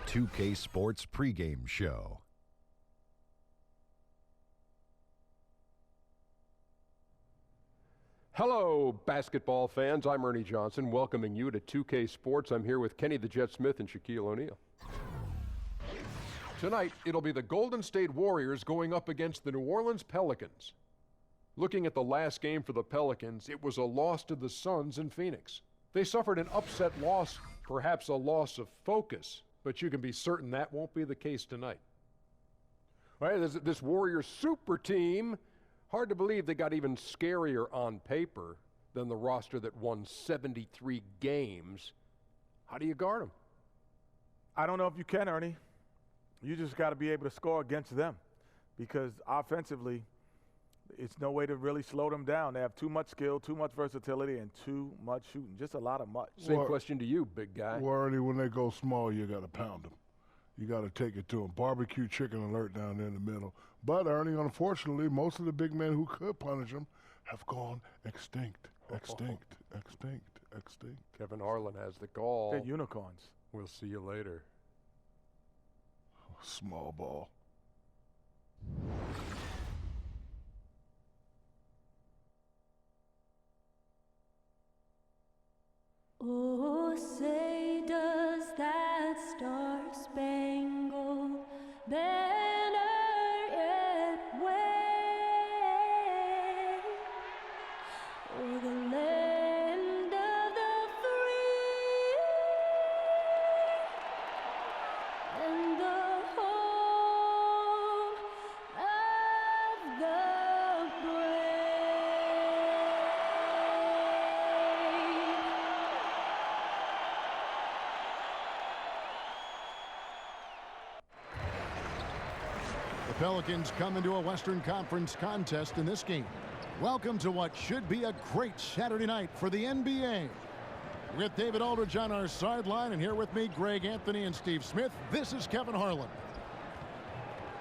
2K Sports pregame show. Hello, basketball fans. I'm Ernie Johnson, welcoming you to 2K Sports. I'm here with Kenny the Jet Smith and Shaquille O'Neal. Tonight, it'll be the Golden State Warriors going up against the New Orleans Pelicans. Looking at the last game for the Pelicans, it was a loss to the Suns in Phoenix. They suffered an upset loss, perhaps a loss of focus, but you can be certain that won't be the case tonight. All right, this Warriors super team. Hard to believe they got even scarier on paper than the roster that won 73 games. How do you guard them? I don't know if you can, Ernie. You just got to be able to score against them because offensively, it's no way to really slow them down. They have too much skill, too much versatility, and too much shooting. Just a lot of much. Same question to you, big guy. Well, Ernie, when they go small, you got to pound them. You got to take it to them. Barbecue chicken alert down there in the middle. But, Ernie, unfortunately, most of the big men who could punish them have gone extinct. Extinct. Kevin Harlan has the call. They're unicorns. We'll see you later. Small ball. Oh, say does that star-spangled banner yet wave o'er the land of the free and the home of the brave. The Pelicans come into a Western Conference contest in this game. Welcome to what should be a great Saturday night for the NBA. With David Aldridge on our sideline, and here with me, Greg Anthony and Steve Smith, this is Kevin Harlan.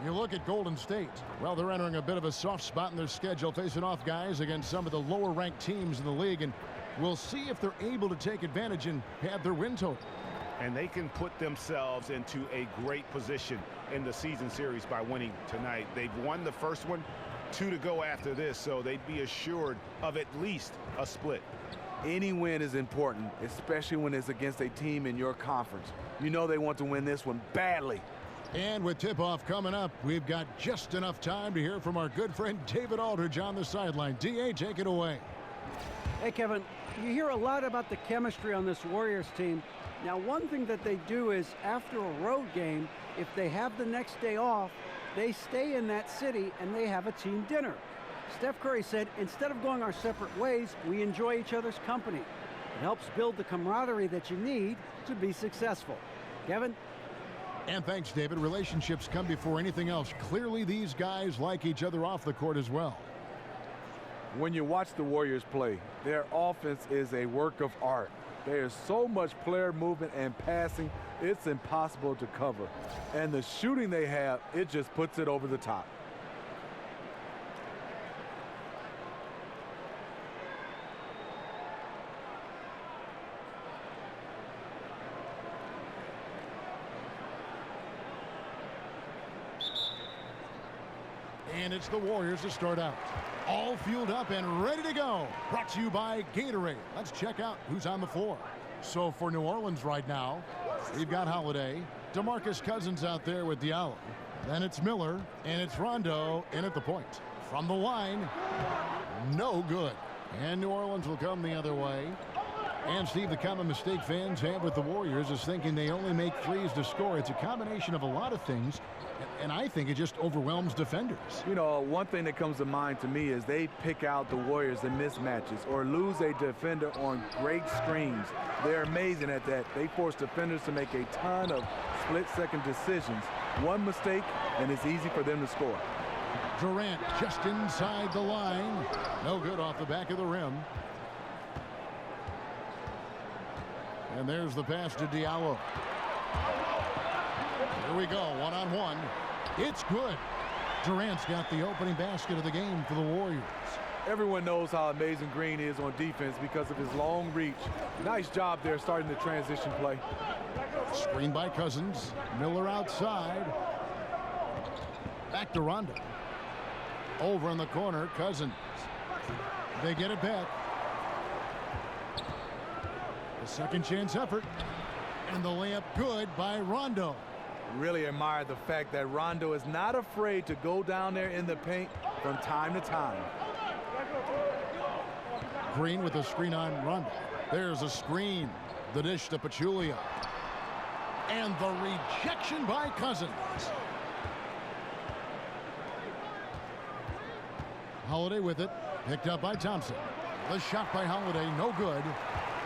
You look at Golden State. Well, they're entering a bit of a soft spot in their schedule, facing off guys against some of the lower-ranked teams in the league, and we'll see if they're able to take advantage and pad their win total. And they can put themselves into a great position in the season series by winning tonight. They've won the first one, 2 to go after this, so they'd be assured of at least a split. Any win is important, especially when it's against a team in your conference. You know they want to win this one badly. And with tip-off coming up, we've got just enough time to hear from our good friend David Aldridge on the sideline. D.A., take it away. Hey, Kevin, you hear a lot about the chemistry on this Warriors team. Now, one thing that they do is after a road game, if they have the next day off, they stay in that city and they have a team dinner. Steph Curry said, instead of going our separate ways, we enjoy each other's company. It helps build the camaraderie that you need to be successful. Kevin? And thanks, David. Relationships come before anything else. Clearly, these guys like each other off the court as well. When you watch the Warriors play, their offense is a work of art. There is so much player movement and passing, it's impossible to cover. And the shooting they have, it just puts it over the top. And it's the Warriors to start out. All fueled up and ready to go. Brought to you by Gatorade. Let's check out who's on the floor. So for New Orleans right now, we've got Holiday, DeMarcus Cousins out there with Diallo. Then it's Miller, and it's Rondo in at the point. From the line, no good. And New Orleans will come the other way. And Steve, the common mistake fans have with the Warriors is thinking they only make threes to score. It's a combination of a lot of things, and I think it just overwhelms defenders. You know, one thing that comes to mind to me is they pick out the Warriors in mismatches or lose a defender on great screens. They're amazing at that. They force defenders to make a ton of split-second decisions. One mistake, and it's easy for them to score. Durant just inside the line. No good off the back of the rim. And there's the pass to Diallo. Here we go, one-on-one. It's good. Durant's got the opening basket of the game for the Warriors. Everyone knows how amazing Green is on defense because of his long reach. Nice job there starting the transition play. Screen by Cousins. Miller outside. Back to Rondo. Over in the corner, Cousins. They get it back. The second chance effort. And the layup good by Rondo. Really admire the fact that Rondo is not afraid to go down there in the paint from time to time. Green with a screen on Rondo. There's a screen. The dish to Pachulia. And the rejection by Cousins. Holiday with it. Picked up by Thompson. The shot by Holiday, no good.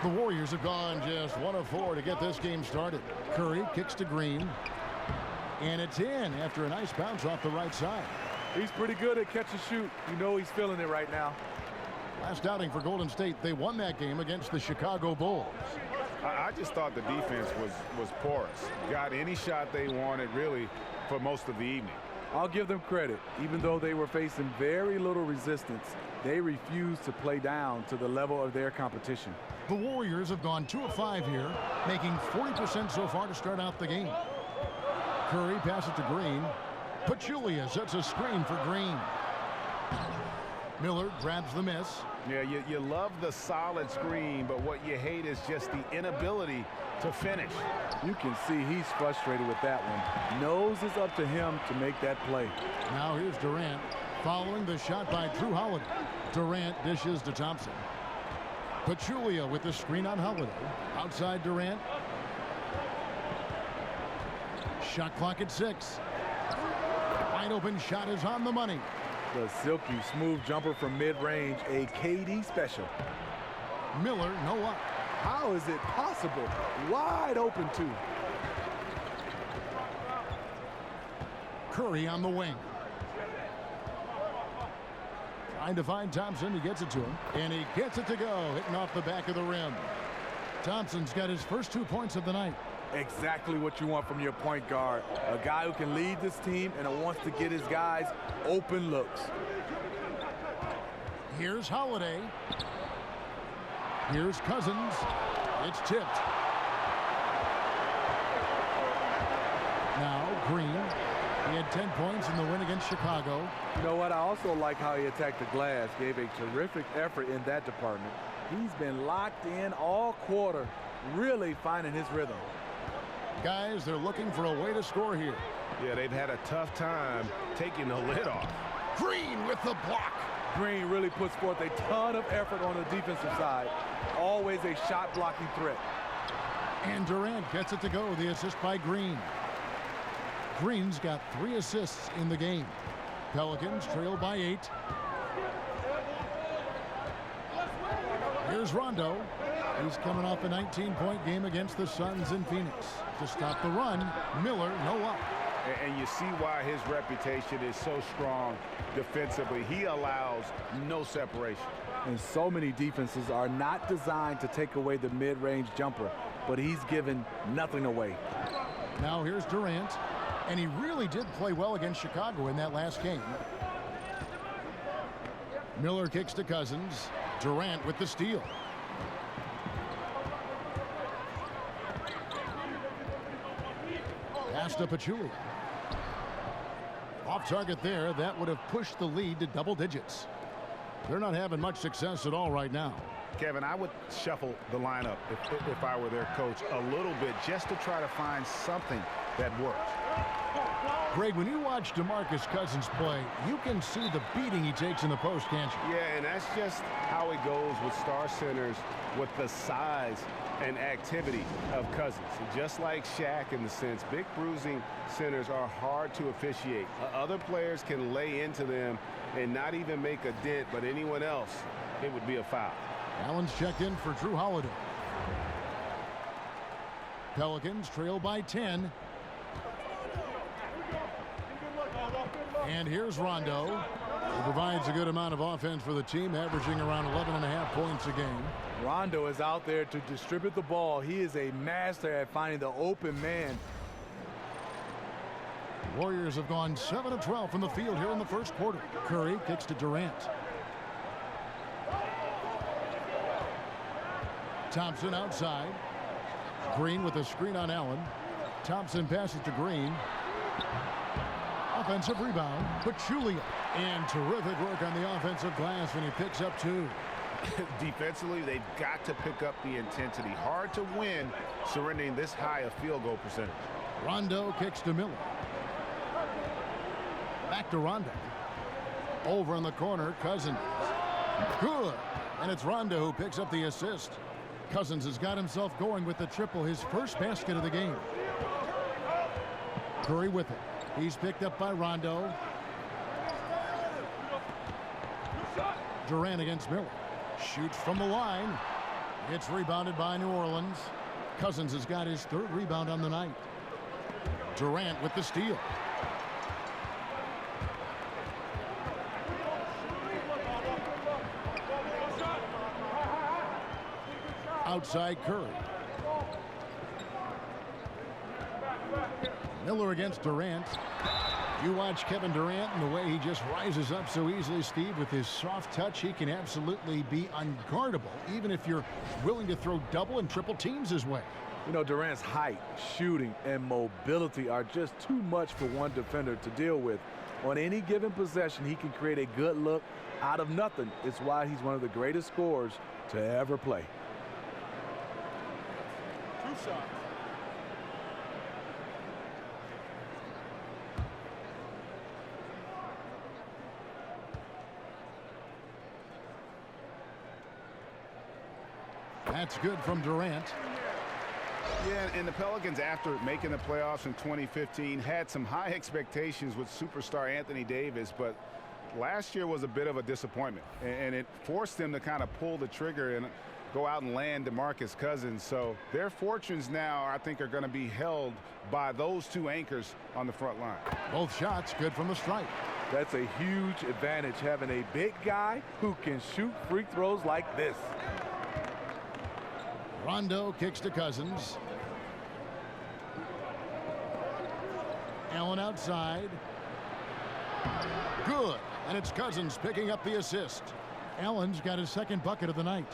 The Warriors have gone just 1 of 4 to get this game started. Curry kicks to Green. And it's in after a nice bounce off the right side. He's pretty good at catch and shoot. You know he's feeling it right now. Last outing for Golden State, they won that game against the Chicago Bulls. I just thought the defense was porous. Got any shot they wanted, really, for most of the evening. I'll give them credit. Even though they were facing very little resistance, they refused to play down to the level of their competition. The Warriors have gone 2 of 5 here, making 40% so far to start out the game. Curry passes to Green. Pachulia sets a screen for Green. Miller grabs the miss. Yeah, you love the solid screen, but what you hate is just the inability to finish. You can see he's frustrated with that one. Knows it's up to him to make that play. Now here's Durant following the shot by Drew Holiday. Durant dishes to Thompson. Pachulia with the screen on Holiday. Outside Durant. Shot clock at 6. Wide open shot is on the money. The silky smooth jumper from mid-range, a KD special. Miller, no up. How is it possible? Wide open too. Curry on the wing. Trying to find Thompson. He gets it to him. And he gets it to go. Hitting off the back of the rim. Thompson's got his first 2 points of the night. Exactly what you want from your point guard. A guy who can lead this team and wants to get his guys open looks. Here's Holiday. Here's Cousins. It's tipped. Now Green. He had 10 points in the win against Chicago. You know what? I also like how he attacked the glass. Gave a terrific effort in that department. He's been locked in all quarter, really finding his rhythm. Guys, they're looking for a way to score here. Yeah, they've had a tough time taking the lid off. Green with the block. Green really puts forth a ton of effort on the defensive side. Always a shot blocking threat. And Durant gets it to go. The assist by Green. Green's got 3 assists in the game. Pelicans trail by 8. Here's Rondo. He's coming off a 19-point game against the Suns in Phoenix. To stop the run, Miller, no up. And you see why his reputation is so strong defensively. He allows no separation. And so many defenses are not designed to take away the mid-range jumper, but he's given nothing away. Now here's Durant, and he really did play well against Chicago in that last game. Miller kicks to Cousins. Durant with the steal. Pass to Pachulia. Off target there. That would have pushed the lead to double digits. They're not having much success at all right now. Kevin, I would shuffle the lineup if I were their coach a little bit just to try to find something that works. Greg, when you watch DeMarcus Cousins play, you can see the beating he takes in the post, can't you? Yeah, and that's just how it goes with star centers, with the size and activity of Cousins. Just like Shaq in the sense, big bruising centers are hard to officiate. Other players can lay into them and not even make a dent, but anyone else, it would be a foul. Allen's checked in for Drew Holiday. Pelicans trail by 10. And here's Rondo, who provides a good amount of offense for the team, averaging around 11.5 points a game. Rondo is out there to distribute the ball. He is a master at finding the open man. The Warriors have gone 7 of 12 from the field here in the first quarter. Curry kicks to Durant. Thompson outside. Green with a screen on Allen. Thompson passes to Green. Offensive rebound. Pachulia. And terrific work on the offensive glass, and he picks up 2. Defensively, they've got to pick up the intensity. Hard to win surrendering this high a field goal percentage. Rondo kicks to Miller. Back to Rondo. Over in the corner, Cousins. Good. And it's Rondo who picks up the assist. Cousins has got himself going with the triple, his first basket of the game. Curry with it. He's picked up by Rondo. Durant against Miller. Shoots from the line. It's rebounded by New Orleans. Cousins has got his 3rd rebound on the night. Durant with the steal. Outside Curry. Miller against Durant. You watch Kevin Durant and the way he just rises up so easily, Steve, with his soft touch. He can absolutely be unguardable, even if you're willing to throw double and triple teams his way. You know, Durant's height, shooting, and mobility are just too much for one defender to deal with. On any given possession, he can create a good look out of nothing. It's why he's one of the greatest scorers to ever play. 2 shots. That's good from Durant. Yeah, and the Pelicans, after making the playoffs in 2015, had some high expectations with superstar Anthony Davis, but last year was a bit of a disappointment, and it forced them to kind of pull the trigger and go out and land DeMarcus Cousins. So their fortunes now, I think, are going to be held by those 2 anchors on the front line. Both shots good from the stripe. That's a huge advantage, having a big guy who can shoot free throws like this. Rondo kicks to Cousins. Allen outside. Good. And it's Cousins picking up the assist. Allen's got his 2nd bucket of the night.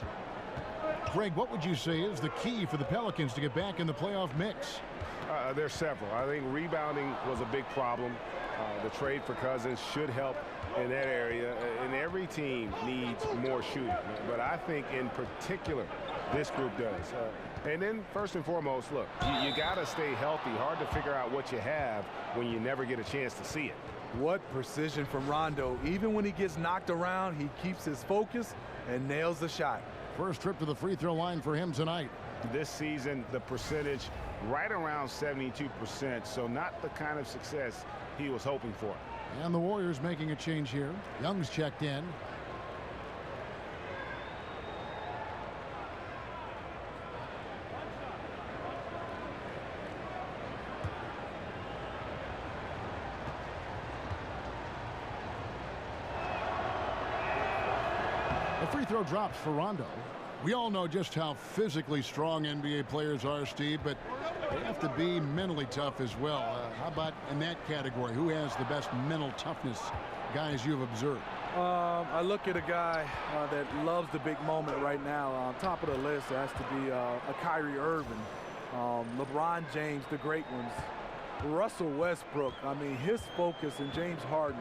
Greg, what would you say is the key for the Pelicans to get back in the playoff mix? There's several. I think rebounding was a big problem. The trade for Cousins should help in that area, and every team needs more shooting. But I think in particular, this group does. And then first and foremost, look, you got to stay healthy. Hard to figure out what you have when you never get a chance to see it. What precision from Rondo. Even when he gets knocked around, he keeps his focus and nails the shot. First trip to the free throw line for him tonight. This season, the percentage right around 72%, so not the kind of success he was hoping for. And the Warriors making a change here. Young's checked in. The free throw drops for Rondo. We all know just how physically strong NBA players are, Steve, but they have to be mentally tough as well. How about in that category? Who has the best mental toughness, guys you've observed? I look at a guy that loves the big moment right now. On top of the list has to be a Kyrie Irving, LeBron James, the great ones, Russell Westbrook. I mean, his focus, and James Harden.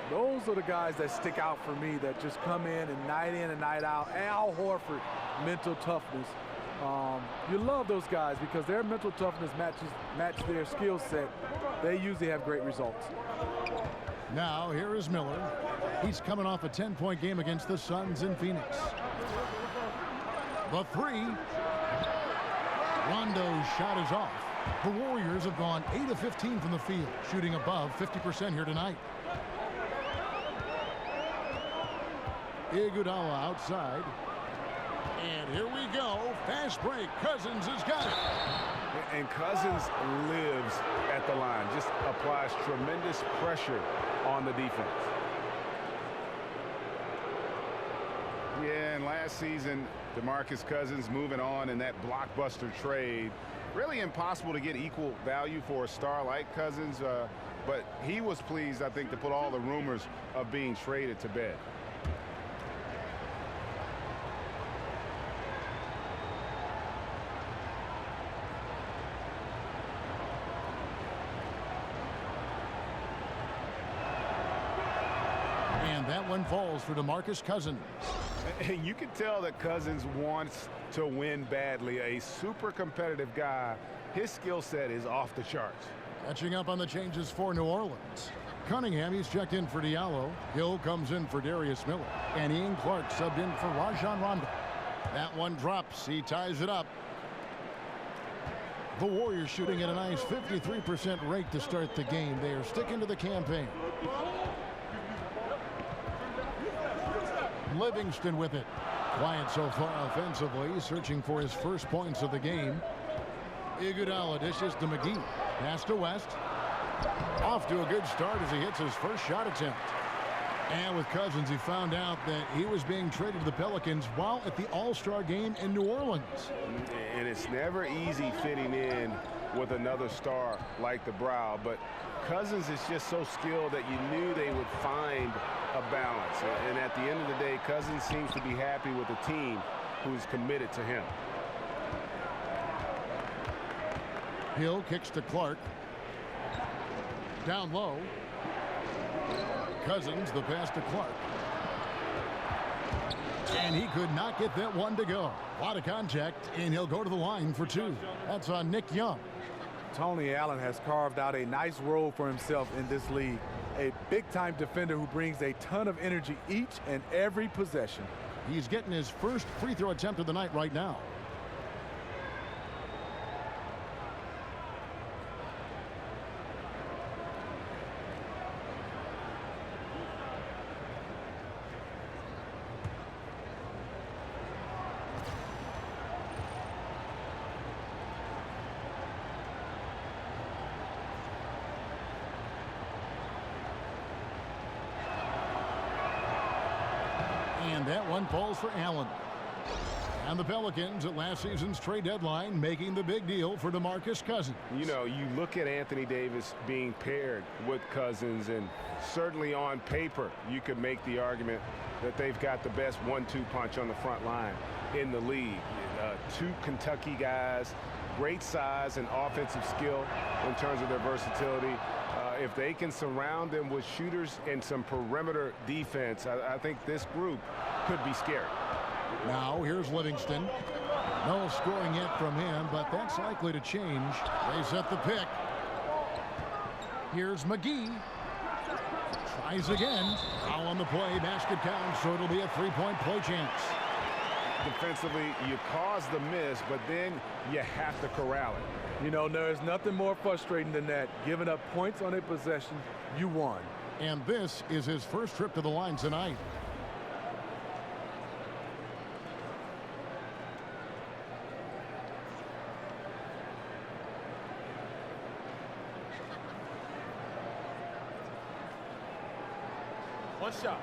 Those are the guys that stick out for me, that just come in and night out. Al Horford, mental toughness. You love those guys because their mental toughness match their skill set. They usually have great results. Now here is Miller. He's coming off a 10-point game against the Suns in Phoenix. The 3. Rondo's shot is off. The Warriors have gone 8 of 15 from the field, shooting above 50% here tonight. Iguodala outside. And here we go. Fast break. Cousins has got it. And Cousins lives at the line. Just applies tremendous pressure on the defense. Yeah, and last season, DeMarcus Cousins moving on in that blockbuster trade. Really impossible to get equal value for a star like Cousins. But he was pleased, I think, to put all the rumors of being traded to bed. that one falls for DeMarcus Cousins. And you can tell that Cousins wants to win badly. A super competitive guy. His skill set is off the charts. Catching up on the changes for New Orleans. Cunningham, he's checked in for Diallo. Hill comes in for Darius Miller. And Ian Clark subbed in for Rajon Rondo. That one drops. He ties it up. The Warriors shooting at a nice 53% rate to start the game. They are sticking to the campaign. Livingston with it. Quiet so far offensively, searching for his first points of the game. Iguodala dishes to McGee. Pass to West. Off to a good start as he hits his first shot attempt. And with Cousins, he found out that he was being traded to the Pelicans while at the All-Star game in New Orleans. And it's never easy fitting in with another star like the Brow, but Cousins is just so skilled that you knew they would find a balance. And at the end of the day, Cousins seems to be happy with a team who's committed to him. Hill kicks to Clark. Down low. Cousins, the pass to Clark. And he could not get that one to go. A lot of contact, and he'll go to the line for two. That's on Nick Young. Tony Allen has carved out a nice role for himself in this league. A big-time defender who brings a ton of energy each and every possession. He's getting his first free throw attempt of the night right now. And that one falls for Allen. And the Pelicans at last season's trade deadline making the big deal for DeMarcus Cousins. You know, you look at Anthony Davis being paired with Cousins, and certainly on paper you could make the argument that they've got the best 1-2 punch on the front line in the league. Two Kentucky guys, great size and offensive skill in terms of their versatility. If they can surround them with shooters and some perimeter defense, I think this group could be scary. Now here's Livingston. No scoring yet from him, but that's likely to change. They set the pick. Here's McGee. Tries again. Foul on the play. Basket counts, so it'll be a three-point play chance. Defensively, you cause the miss, but then you have to corral it. You know, there's nothing more frustrating than that. Giving up points on a possession, you won. And this is his first trip to the line tonight. One shot.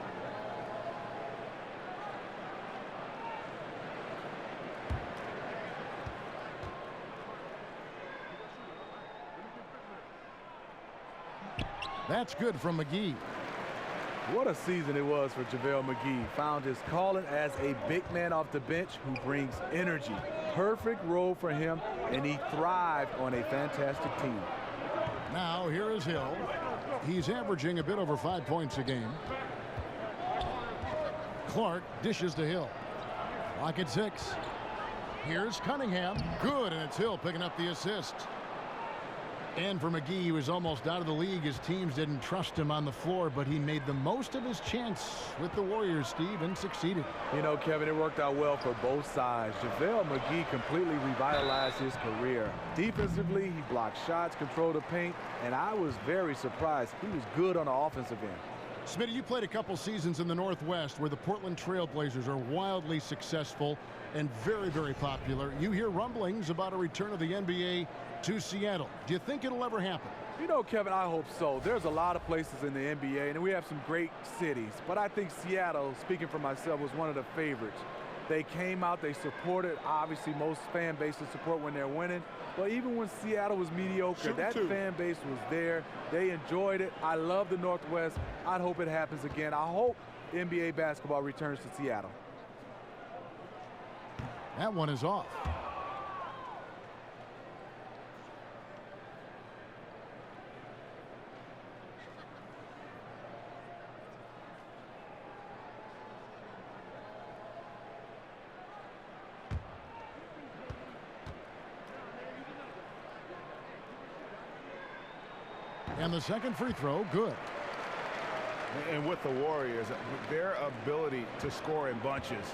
That's good from McGee. What a season it was for JaVale McGee. Found his calling as a big man off the bench who brings energy. Perfect role for him, and he thrived on a fantastic team. Now here is Hill. He's averaging a bit over 5 points a game. Clark dishes to Hill. Clock at 6. Here's Cunningham. Good, and it's Hill picking up the assist. And for McGee, he was almost out of the league. His teams didn't trust him on the floor, but he made the most of his chance with the Warriors, Steve, and succeeded. You know, Kevin, it worked out well for both sides. JaVale McGee completely revitalized his career. Defensively, he blocked shots, controlled the paint, and I was very surprised. He was good on the offensive end. Smitty, you played a couple seasons in the Northwest where the Portland Trail Blazers are wildly successful and very, very popular. You hear rumblings about a return of the NBA to Seattle. Do you think it'll ever happen? You know, Kevin, I hope so. There's a lot of places in the NBA, and we have some great cities. But I think Seattle, speaking for myself, was one of the favorites. They came out, they supported. Obviously, most fan bases support when they're winning. But even when Seattle was mediocre, that fan base was there. They enjoyed it. I love the Northwest. I hope it happens again. I hope NBA basketball returns to Seattle. That one is off. And the second free throw, good. And with the Warriors, their ability to score in bunches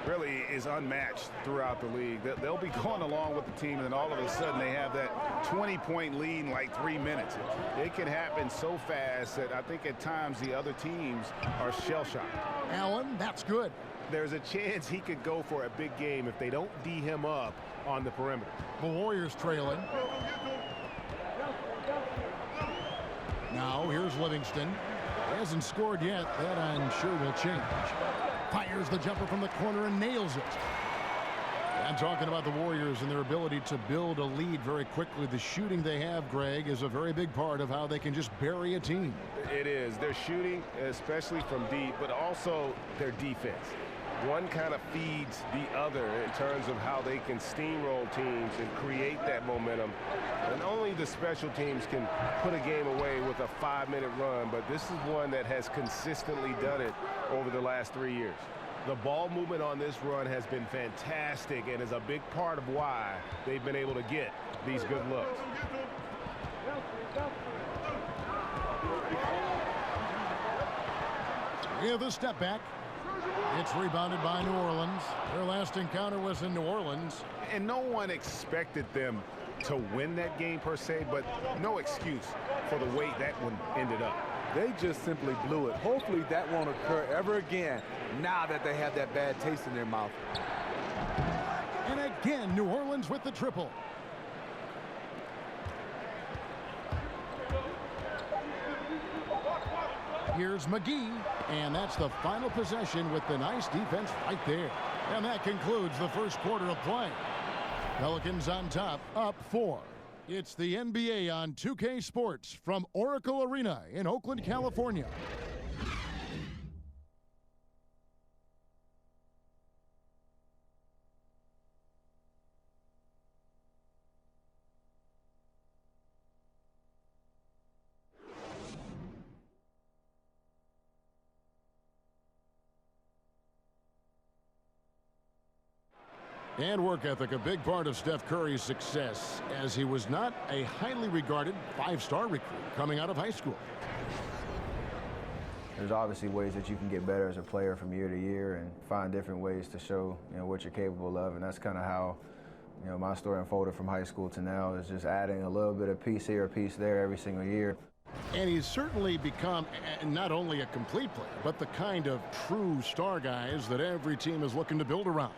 really is unmatched throughout the league. They'll be going along with the team, and then all of a sudden they have that 20-point lead in like 3 minutes. It can happen so fast that I think at times the other teams are shell-shocked. Allen, that's good. There's a chance he could go for a big game if they don't D him up on the perimeter. The Warriors trailing. Now here's Livingston. He hasn't scored yet. That I'm sure will change. Fires the jumper from the corner and nails it. I'm talking about the Warriors and their ability to build a lead very quickly. The shooting they have, Greg, is a very big part of how they can just bury a team. It is. Their shooting, especially from deep, but also their defense. One kind of feeds the other in terms of how they can steamroll teams and create that momentum. And only the special teams can put a game away with a 5-minute run, but this is one that has consistently done it over the last 3 years. The ball movement on this run has been fantastic and is a big part of why they've been able to get these good looks. Yeah, the step back. It's rebounded by New Orleans. Their last encounter was in New Orleans. And no one expected them to win that game per se, but no excuse for the way that one ended up. They just simply blew it. Hopefully that won't occur ever again now that they have that bad taste in their mouth. And again, New Orleans with the triple. Here's McGee, and that's the final possession with the nice defense right there. And that concludes the first quarter of play. Pelicans on top, up 4. It's the NBA on 2K Sports from Oracle Arena in Oakland, California. And work ethic, a big part of Steph Curry's success, as he was not a highly regarded 5-star recruit coming out of high school. There's obviously ways that you can get better as a player from year to year and find different ways to show, what you're capable of, and that's kind of how, my story unfolded from high school to now, is just adding a little bit of piece here, a piece there every single year. And he's certainly become not only a complete player, but the kind of true star guys that every team is looking to build around.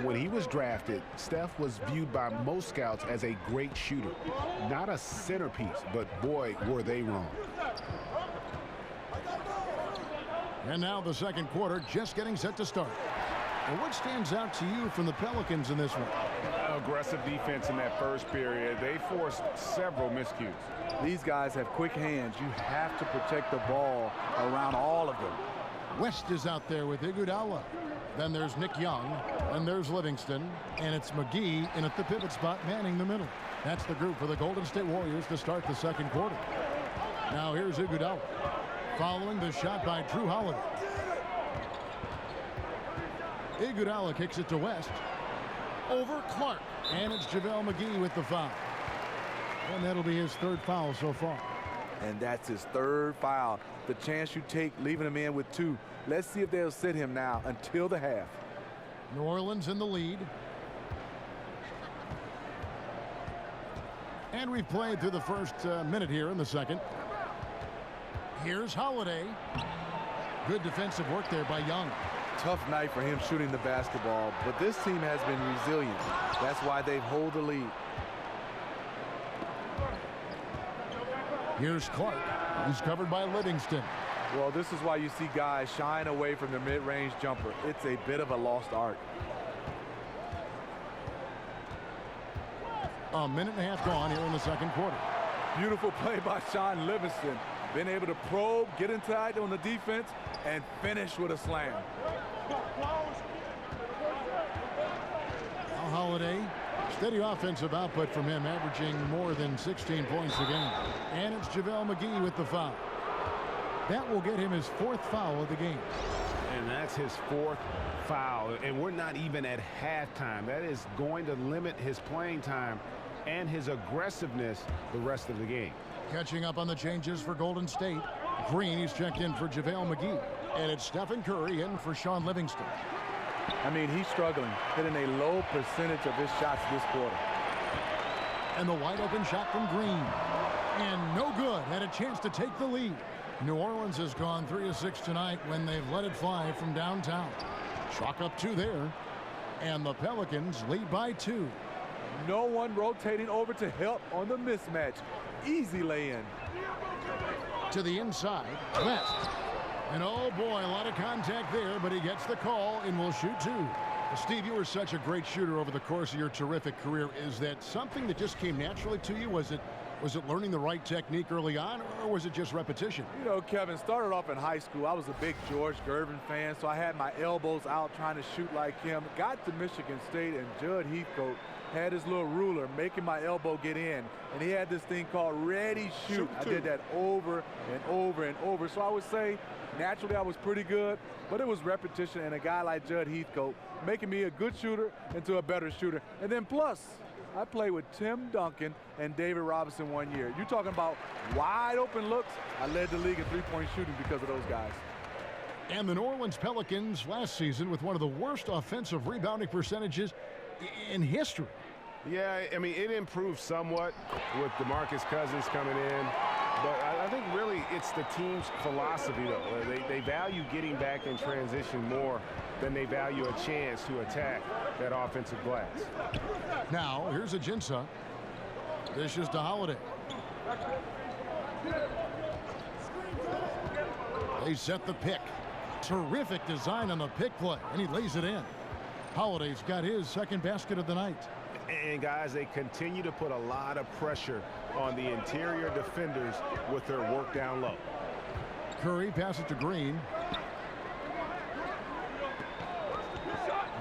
When he was drafted, Steph was viewed by most scouts as a great shooter. Not a centerpiece, but boy, were they wrong. And now the second quarter just getting set to start. And what stands out to you from the Pelicans in this one? Aggressive defense in that first period. They forced several miscues. These guys have quick hands. You have to protect the ball around all of them. West is out there with Iguodala. Then there's Nick Young, and there's Livingston, and it's McGee in at the pivot spot manning the middle. That's the group for the Golden State Warriors to start the second quarter. Now here's Iguodala, following the shot by Drew Holiday. Iguodala kicks it to West, over Clark, and it's JaVale McGee with the foul. And that'll be his third foul so far. And that's his third foul. The chance you take leaving him in with 2. Let's see if they'll sit him now until the half. New Orleans in the lead. And we've played through the first minute here in the second. Here's Holiday. Good defensive work there by Young. Tough night for him shooting the basketball, but this team has been resilient. That's why they hold the lead. Here's Clark. He's covered by Livingston. Well, this is why you see guys shying away from the mid-range jumper. It's a bit of a lost art. A minute and a half gone here in the second quarter. Beautiful play by Sean Livingston. Been able to probe, get inside on the defense, and finish with a slam. Now Holiday, steady offensive output from him, averaging more than 16 points a game. And it's JaVale McGee with the foul. That will get him his 4th foul of the game. And that's his 4th foul. And we're not even at halftime. That is going to limit his playing time and his aggressiveness the rest of the game. Catching up on the changes for Golden State. Green, he's checked in for JaVale McGee. And it's Stephen Curry in for Sean Livingston. I mean, he's struggling, hitting a low percentage of his shots this quarter. And the wide open shot from Green. And no good. Had a chance to take the lead. New Orleans has gone 3 of 6 tonight when they've let it fly from downtown. Chalk up 2 there. And the Pelicans lead by 2. No one rotating over to help on the mismatch. Easy lay-in. To the inside. West. And oh boy, a lot of contact there, but he gets the call and will shoot 2. Steve, you were such a great shooter over the course of your terrific career. Is that something that just came naturally to you? Was it learning the right technique early on, or was it just repetition? You know, Kevin, started off in high school. I was a big George Gervin fan, so I had my elbows out trying to shoot like him. Got to Michigan State, and Judd Heathcote had his little ruler making my elbow get in, and he had this thing called ready shoot. I did that over and over and over. So I would say naturally I was pretty good, but it was repetition and a guy like Judd Heathcote making me a good shooter into a better shooter. And then plus, I played with Tim Duncan and David Robinson one year. You're talking about wide open looks. I led the league in three-point shooting because of those guys. And the New Orleans Pelicans last season with one of the worst offensive rebounding percentages in history. Yeah, I mean, it improved somewhat with DeMarcus Cousins coming in. But I think really it's the team's philosophy, though. They value getting back in transition more than they value a chance to attack that offensive glass. Now, here's Ajinça. Dishes to Holiday. They set the pick. Terrific design on the pick play, and he lays it in. Holiday's got his second basket of the night. And guys, they continue to put a lot of pressure on the interior defenders with their work down low. Curry passes to Green.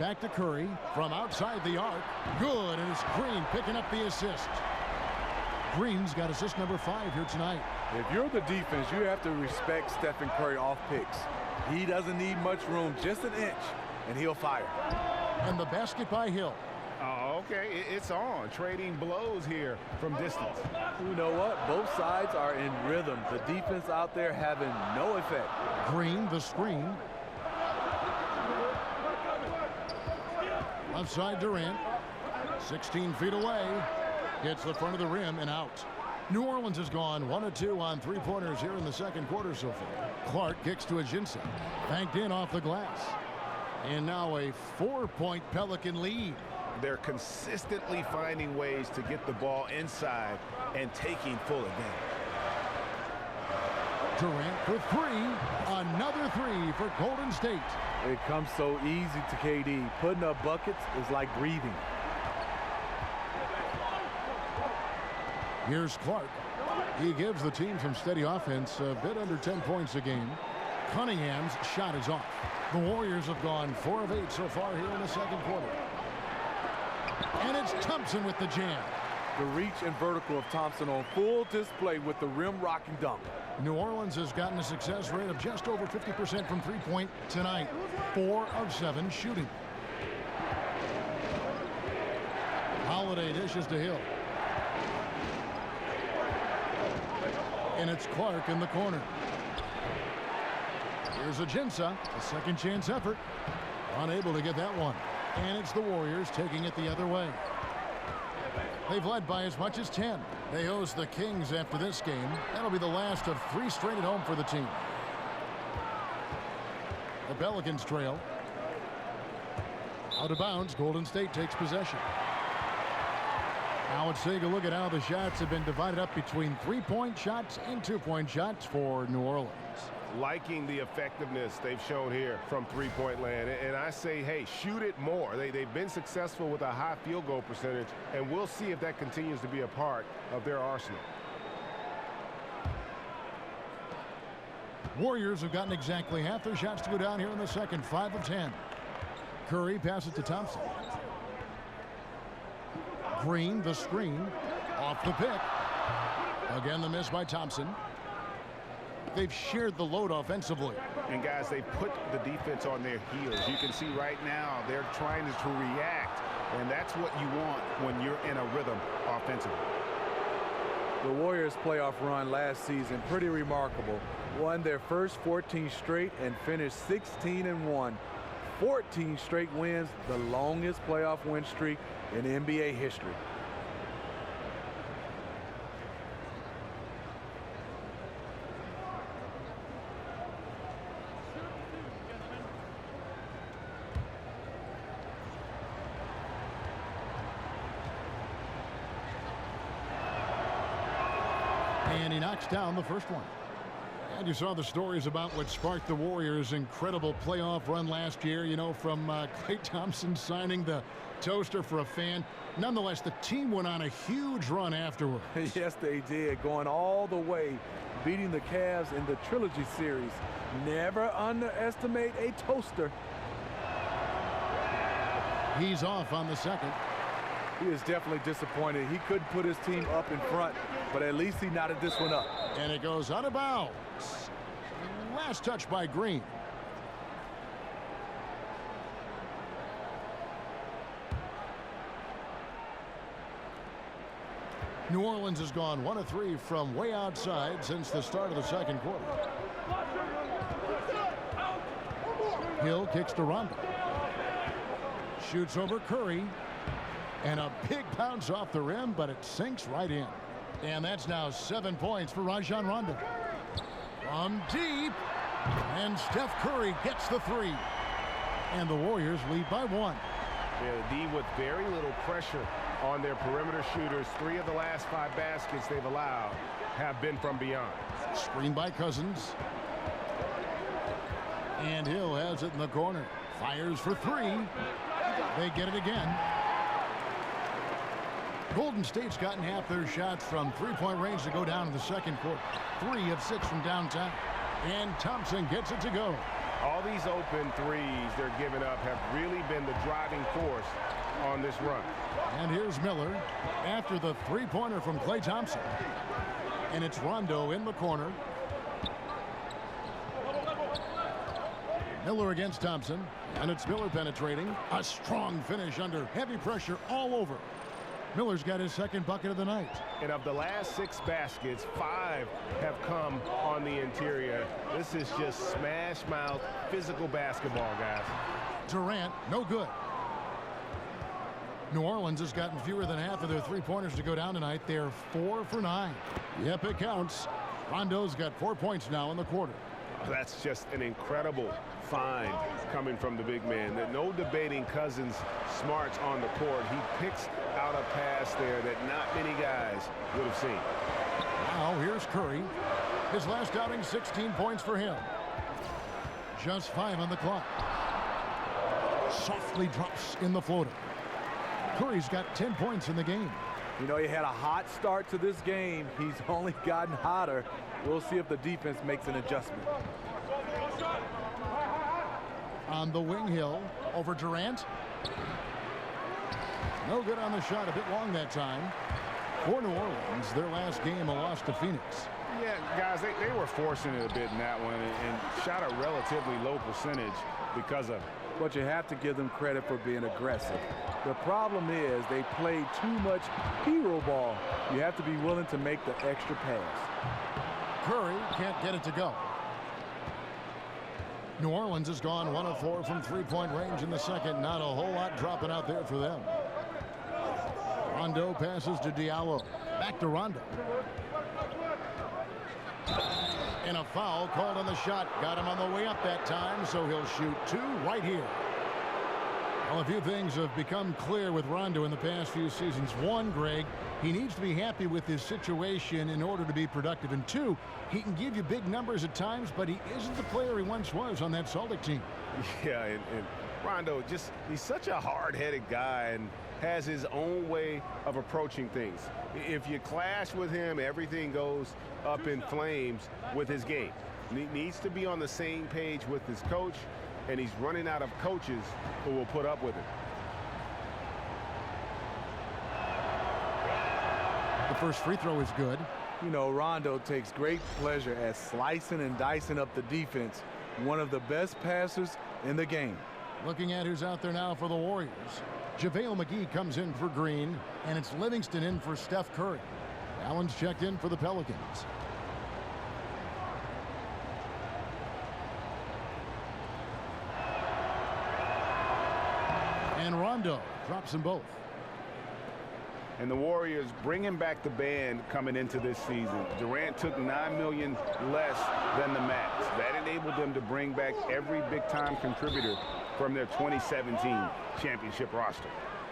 Back to Curry from outside the arc. Good, and it's Green picking up the assist. Green's got assist number 5 here tonight. If you're the defense, you have to respect Stephen Curry off picks. He doesn't need much room, just an inch, and he'll fire. And the basket by Hill. Oh, okay, it's on. Trading blows here from distance. You know what? Both sides are in rhythm. The defense out there having no effect. Green, the screen. Outside Durant. 16 feet away. Hits the front of the rim and out. New Orleans has gone 1 of 2 on three-pointers here in the second quarter so far. Clark kicks to Ajinça. Banked in off the glass. And now a 4-point Pelican lead. They're consistently finding ways to get the ball inside and taking full advantage. Durant for 3. Another 3 for Golden State. It comes so easy to KD. Putting up buckets is like breathing. Here's Clark. He gives the team some steady offense, a bit under 10 points a game. Cunningham's shot is off. The Warriors have gone 4 of 8 so far here in the second quarter. And it's Thompson with the jam. The reach and vertical of Thompson on full display with the rim rocking dunk. New Orleans has gotten a success rate of just over 50% from three-point tonight. 4 of 7 shooting. Holiday dishes to Hill. And it's Clark in the corner. Here's Ajinça, a second chance effort. Unable to get that one. And it's the Warriors taking it the other way. They've led by as much as 10. They host the Kings after this game. That'll be the last of 3 straight at home for the team. The Pelicans trail. Out of bounds, Golden State takes possession. Now let's take a look at how the shots have been divided up between 3-point shots and 2-point shots for New Orleans. Liking the effectiveness they've shown here from three-point land. And I say, hey, shoot it more. They've been successful with a high field goal percentage, and we'll see if that continues to be a part of their arsenal. Warriors have gotten exactly half their shots to go down here in the second, 5 of 10. Curry passes to Thompson. Green, the screen, off the pick. Again, the miss by Thompson. They've shared the load offensively. And guys, they put the defense on their heels. You can see right now they're trying to react, and that's what you want when you're in a rhythm offensively. The Warriors' playoff run last season, pretty remarkable. Won their first 14 straight and finished 16-1. 14 straight wins, the longest playoff win streak in NBA history. And he knocks down the first one. And you saw the stories about what sparked the Warriors' incredible playoff run last year, you know, from Klay Thompson signing the toaster for a fan. Nonetheless, the team went on a huge run afterwards. Yes, they did, going all the way, beating the Cavs in the Trilogy Series. Never underestimate a toaster. He's off on the second. He is definitely disappointed. He couldn't put his team up in front, but at least he knotted this one up. And it goes out of bounds. Last touch by Green. New Orleans has gone 1 of 3 from way outside since the start of the second quarter. Hill kicks to Rondo. Shoots over Curry. And a big bounce off the rim, but it sinks right in. And that's now 7 points for Rajon Rondo. From deep. And Steph Curry gets the 3. And the Warriors lead by 1. Yeah, the D with very little pressure on their perimeter shooters. 3 of the last 5 baskets they've allowed have been from beyond. Screen by Cousins. And Hill has it in the corner. Fires for 3. They get it again. Golden State's gotten half their shots from three-point range to go down in the second quarter. 3 of 6 from downtown. And Thompson gets it to go. All these open threes they're giving up have really been the driving force on this run. And here's Miller after the three-pointer from Klay Thompson. And it's Rondo in the corner. Miller against Thompson. And it's Miller penetrating. A strong finish under heavy pressure all over. Miller's got his second bucket of the night. And of the last 6 baskets, 5 have come on the interior. This is just smash mouth physical basketball, guys. Durant, no good. New Orleans has gotten fewer than half of their three-pointers to go down tonight. They're 4 for 9. Yep, it counts. Rondo's got 4 points now in the quarter. That's just an incredible find coming from the big man. No debating Cousins' smarts on the court. He picks out a pass there that not many guys would have seen. Now here's Curry. His last outing, 16 points for him. Just 5 on the clock. Softly drops in the floater. Curry's got 10 points in the game. You know, he had a hot start to this game. He's only gotten hotter. We'll see if the defense makes an adjustment. On the wing, Hill over Durant. No good on the shot, a bit long that time. For New Orleans, their last game, a loss to Phoenix. Yeah, guys, they were forcing it a bit in that one and shot a relatively low percentage because of it. But you have to give them credit for being aggressive. The problem is they played too much hero ball. You have to be willing to make the extra pass. Curry can't get it to go. New Orleans has gone 1 of 4 from three-point range in the second. Not a whole lot dropping out there for them. Rondo passes to Diallo. Back to Rondo. And a foul called on the shot. Got him on the way up that time, so he'll shoot 2 right here. Well, a few things have become clear with Rondo in the past few seasons. 1, Greg, he needs to be happy with his situation in order to be productive. And 2, he can give you big numbers at times, but he isn't the player he once was on that Celtic team. Yeah, and Rondo, he's such a hard-headed guy and has his own way of approaching things. If you clash with him, everything goes up in flames with his game. He needs to be on the same page with his coach, and he's running out of coaches who will put up with it. The first free throw is good. You know, Rondo takes great pleasure at slicing and dicing up the defense. One of the best passers in the game. Looking at who's out there now for the Warriors. JaVale McGee comes in for Green, and it's Livingston in for Steph Curry. Allen's checked in for the Pelicans. And Rondo drops them both. And the Warriors bringing back the band coming into this season. Durant took $9 million less than the max. That enabled them to bring back every big-time contributor from their 2017 championship roster.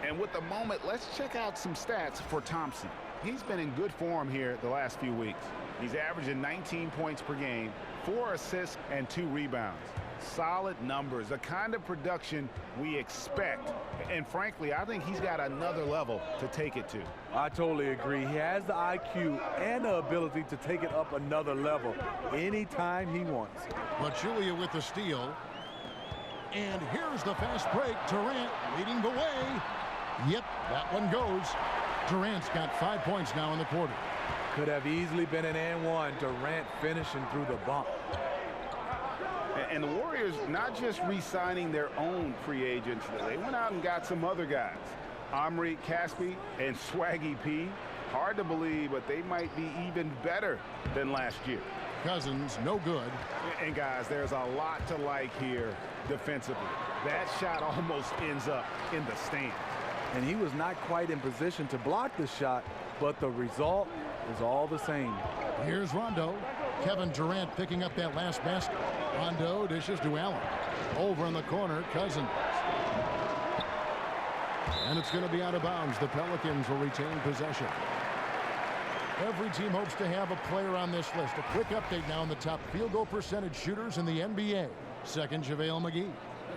And with the moment, let's check out some stats for Thompson. He's been in good form here the last few weeks. He's averaging 19 points per game, 4 assists, and 2 rebounds. Solid numbers, the kind of production we expect. And frankly, I think he's got another level to take it to. I totally agree. He has the IQ and the ability to take it up another level anytime he wants. Pachulia with the steal. And here's the fast break. Durant leading the way. Yep, that one goes. Durant's got 5 points now in the quarter. Could have easily been an and one. Durant finishing through the bump. And the Warriors not just re-signing their own free agents, they went out and got some other guys. Omri Caspi and Swaggy P. Hard to believe, but they might be even better than last year. Cousins, no good. And guys, there's a lot to like here defensively. That shot almost ends up in the stand. And he was not quite in position to block the shot, but the result is all the same. Here's Rondo. Kevin Durant picking up that last basket. Rondo dishes to Allen. Over in the corner, Cousins. And it's going to be out of bounds. The Pelicans will retain possession. Every team hopes to have a player on this list. A quick update now on the top field goal percentage shooters in the NBA. Second, JaVale McGee.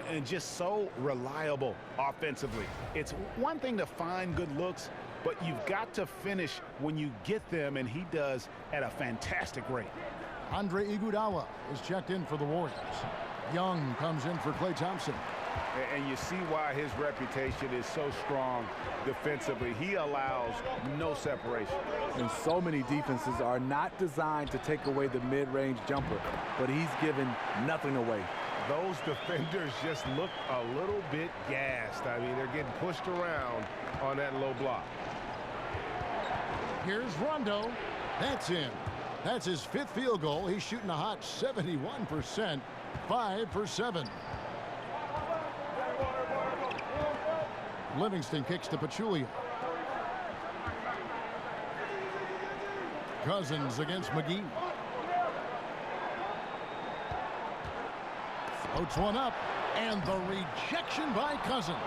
And just so reliable offensively. It's one thing to find good looks, but you've got to finish when you get them, and he does at a fantastic rate. Andre Iguodala is checked in for the Warriors. Young comes in for Klay Thompson. And you see why his reputation is so strong defensively. He allows no separation. And so many defenses are not designed to take away the mid-range jumper, but he's given nothing away. Those defenders just look a little bit gassed. I mean, they're getting pushed around on that low block. Here's Rondo. That's in. That's his 5th field goal. He's shooting a hot 71%, 5 for 7. Livingston kicks to Pachulia. Cousins against McGee. Floats one up, and the rejection by Cousins.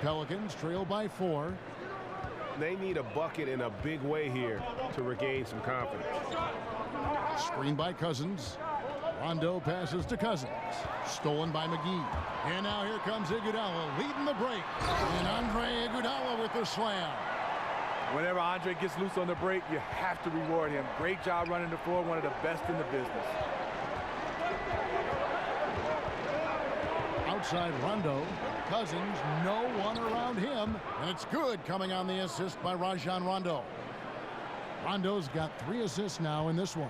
Pelicans trail by 4. They need a bucket in a big way here to regain some confidence. Screen by Cousins. Rondo passes to Cousins. Stolen by McGee. And now here comes Iguodala leading the break. And Andre Iguodala with the slam. Whenever Andre gets loose on the break, you have to reward him. Great job running the floor, one of the best in the business. Outside Rondo. Cousins, no one around him. And it's good coming on the assist by Rajon Rondo. Rondo's got 3 assists now in this one.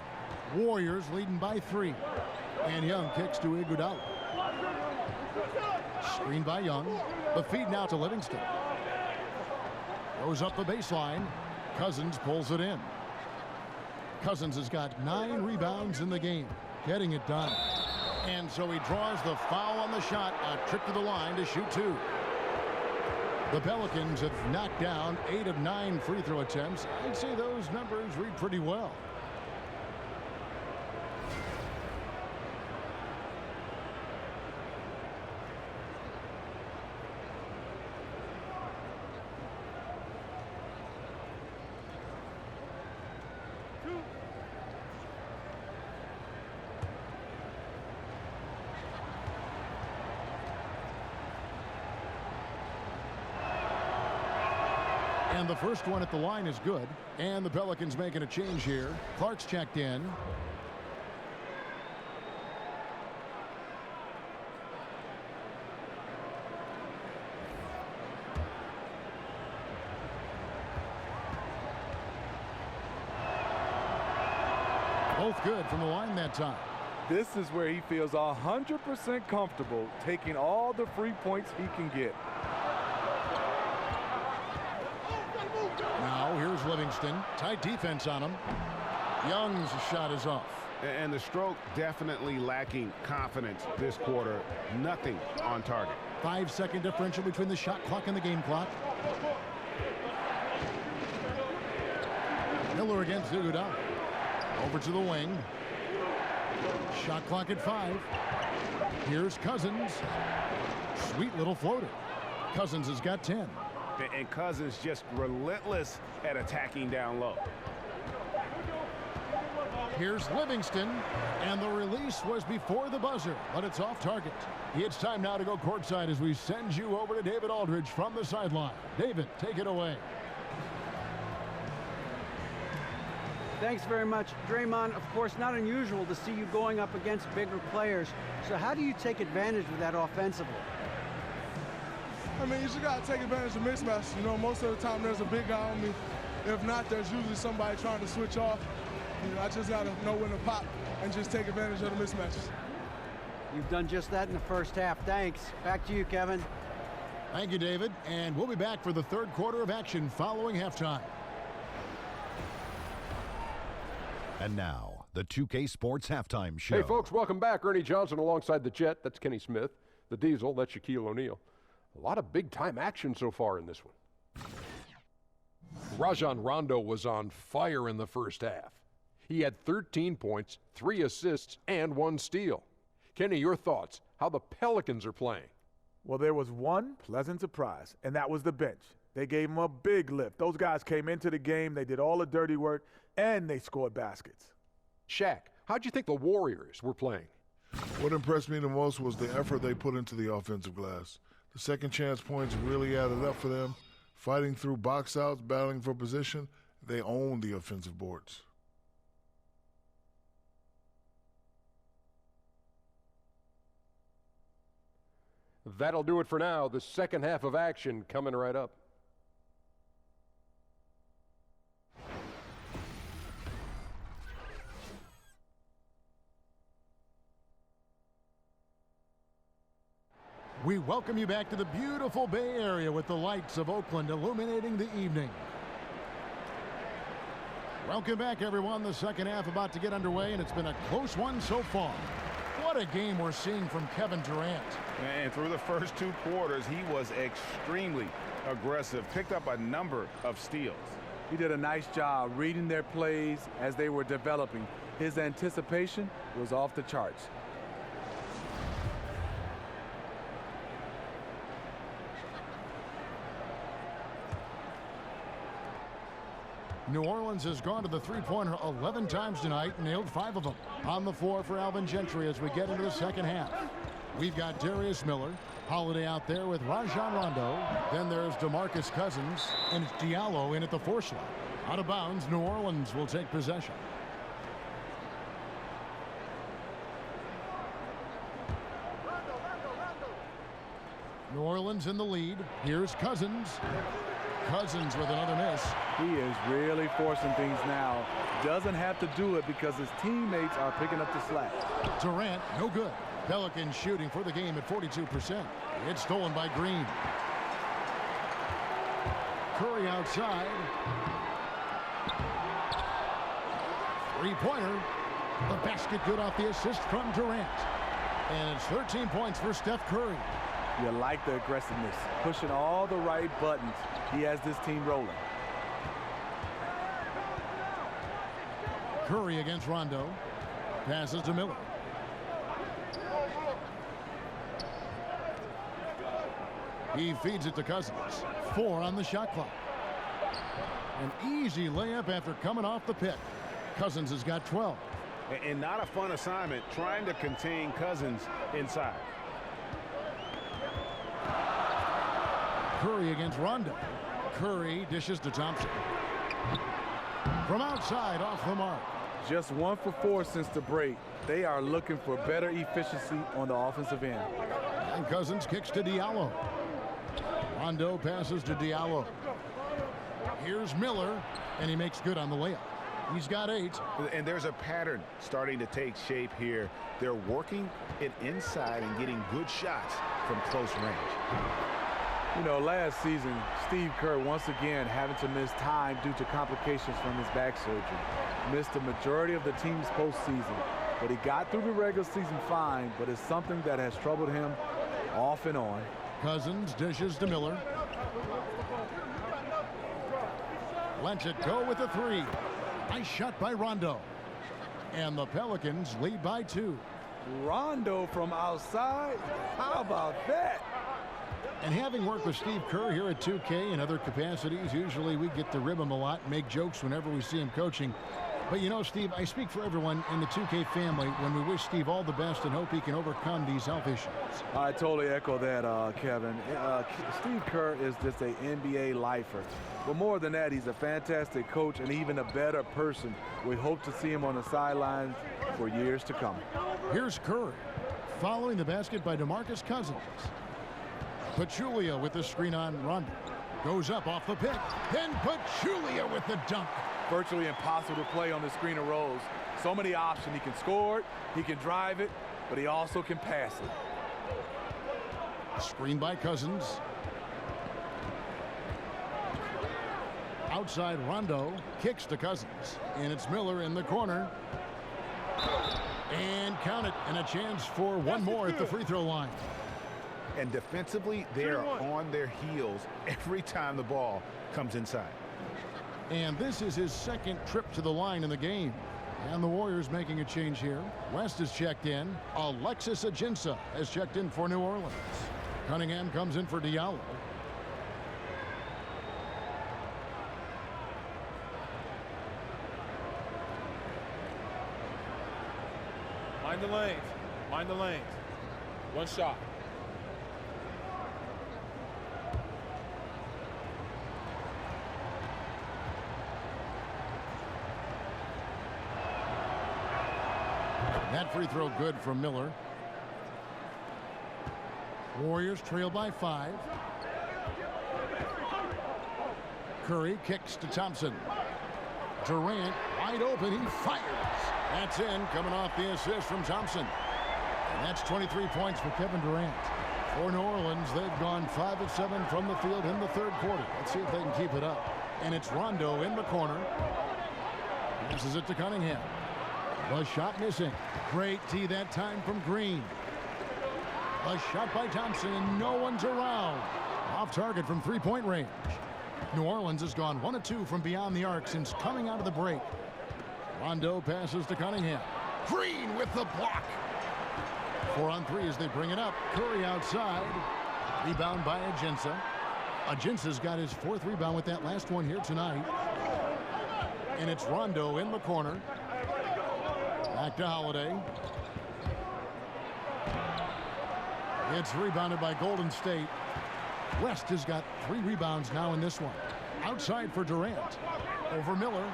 Warriors leading by 3. And Young kicks to Iguodala. Screen by Young. The feed now to Livingston. Goes up the baseline. Cousins pulls it in. Cousins has got 9 rebounds in the game. Getting it done. And so he draws the foul on the shot. A trip to the line to shoot 2. The Pelicans have knocked down 8 of 9 free throw attempts. I'd say those numbers read pretty well. And the first one at the line is good. And the Pelicans making a change here. Clark's checked in. Both good from the line that time. This is where he feels 100% comfortable taking all the free points he can get. Now go. Here's Livingston. Tight defense on him. Young's shot is off. And the stroke definitely lacking confidence this quarter. Nothing on target. 5-second differential between the shot clock and the game clock. Miller against Iguodala. Over to the wing. Shot clock at 5. Here's Cousins. Sweet little floater. Cousins has got 10. And Cousins just relentless at attacking down low. Here's Livingston, and the release was before the buzzer, but it's off target. It's time now to go courtside as we send you over to David Aldridge from the sideline. David, take it away. Thanks very much, Draymond. Of course, not unusual to see you going up against bigger players. So how do you take advantage of that offensively? I mean, you just got to take advantage of mismatches. You know, most of the time there's a big guy on me. If not, there's usually somebody trying to switch off. You know, I just got to know when to pop and just take advantage of the mismatches. You've done just that in the first half. Thanks. Back to you, Kevin. Thank you, David. And we'll be back for the third quarter of action following halftime. And now, the 2K Sports Halftime Show. Hey, folks, welcome back. Ernie Johnson alongside the Jet. That's Kenny Smith. The Diesel, that's Shaquille O'Neal. A lot of big-time action so far in this one. Rajon Rondo was on fire in the first half. He had 13 points, 3 assists, and 1 steal. Kenny, your thoughts, how the Pelicans are playing? Well, there was one pleasant surprise, and that was the bench. They gave them a big lift. Those guys came into the game, they did all the dirty work, and they scored baskets. Shaq, how'd you think the Warriors were playing? What impressed me the most was the effort they put into the offensive glass. The second chance points really added up for them. Fighting through box outs, battling for position, they owned the offensive boards. That'll do it for now. The second half of action coming right up. We welcome you back to the beautiful Bay Area with the lights of Oakland illuminating the evening. Welcome back, everyone. The second half about to get underway, and it's been a close one so far. What a game we're seeing from Kevin Durant. And through the first 2 quarters, he was extremely aggressive, picked up a number of steals. He did a nice job reading their plays as they were developing. His anticipation was off the charts. New Orleans has gone to the three-pointer 11 times tonight, nailed 5 of them. On the floor for Alvin Gentry as we get into the second half. We've got Darius Miller, Holiday out there with Rajon Rondo. Then there's DeMarcus Cousins, and it's Diallo in at the 4 slot. Out of bounds, New Orleans will take possession. New Orleans in the lead. Here's Cousins. Cousins with another miss. He is really forcing things now. Doesn't have to do it because his teammates are picking up the slack. Durant, no good. Pelicans shooting for the game at 42%. It's stolen by Green. Curry outside. Three-pointer. The basket good off the assist from Durant. And it's 13 points for Steph Curry. You like the aggressiveness, pushing all the right buttons. He has this team rolling. Curry against Rondo. Passes to Miller. He feeds it to Cousins. 4 on the shot clock. An easy layup after coming off the pick. Cousins has got 12. And not a fun assignment trying to contain Cousins inside. Curry against Rondo. Curry dishes to Thompson. From outside, off the mark. Just 1 for 4 since the break. They are looking for better efficiency on the offensive end. And Cousins kicks to Diallo. Rondo passes to Diallo. Here's Miller, and he makes good on the layup. He's got 8. And there's a pattern starting to take shape here. They're working it inside and getting good shots from close range. You know, last season, Steve Kerr once again having to miss time due to complications from his back surgery. Missed the majority of the team's postseason, but he got through the regular season fine, but it's something that has troubled him off and on. Cousins dishes to Miller. Lets it go with the three. Nice shot by Rondo. And the Pelicans lead by 2. Rondo from outside? How about that? And having worked with Steve Kerr here at 2K in other capacities, usually we get to rib him a lot and make jokes whenever we see him coaching. But you know, Steve, I speak for everyone in the 2K family when we wish Steve all the best and hope he can overcome these health issues. I totally echo that, Kevin. Steve Kerr is just an NBA lifer. But more than that, he's a fantastic coach and even a better person. We hope to see him on the sidelines for years to come. Here's Curry, following the basket by DeMarcus Cousins. Pachulia with the screen on Rondo. Goes up off the pick. Then Pachulia with the dunk. Virtually impossible to play on the screen and rolls. So many options. He can score it, he can drive it, but he also can pass it. Screen by Cousins. Outside Rondo, kicks to Cousins. And it's Miller in the corner. And count it, and a chance for one more at the free throw line. And defensively, they're on their heels every time the ball comes inside. And this is his second trip to the line in the game. And the Warriors making a change here. West is checked in. Alexis Ajinça has checked in for New Orleans. Cunningham comes in for Diallo. Mind the lanes. Mind the lanes. One shot. That free throw good from Miller. Warriors trail by 5. Curry kicks to Thompson. Durant wide open. He fires. That's in, coming off the assist from Thompson. And that's 23 points for Kevin Durant. For New Orleans, they've gone 5 of 7 from the field in the third quarter. Let's see if they can keep it up. And it's Rondo in the corner. Passes it to Cunningham. The shot missing. Great tee that time from Green. A shot by Thompson, and no one's around. Off target from three-point range. New Orleans has gone 1 of 2 from beyond the arc since coming out of the break. Rondo passes to Cunningham. Green with the block. 4 on 3 as they bring it up. Curry outside. Rebound by Ajinça. Ajinça's got his 4th rebound with that last one here tonight. And it's Rondo in the corner. Back to Holiday. It's rebounded by Golden State. West has got 3 rebounds now in this one. Outside for Durant. Over Miller.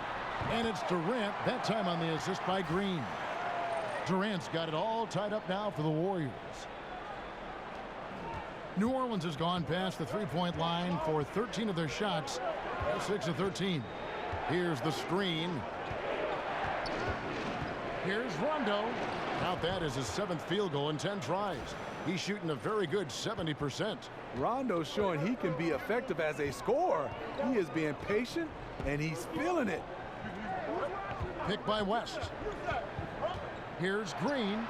And it's Durant, that time on the assist by Green. Durant's got it all tied up now for the Warriors. New Orleans has gone past the three-point line for 13 of their shots. 6 of 13. Here's the screen. Here's Rondo. Count that as his 7th field goal in 10 tries. He's shooting a very good 70%. Rondo's showing he can be effective as a scorer. He is being patient, and he's feeling it. Pick by West. Here's Green.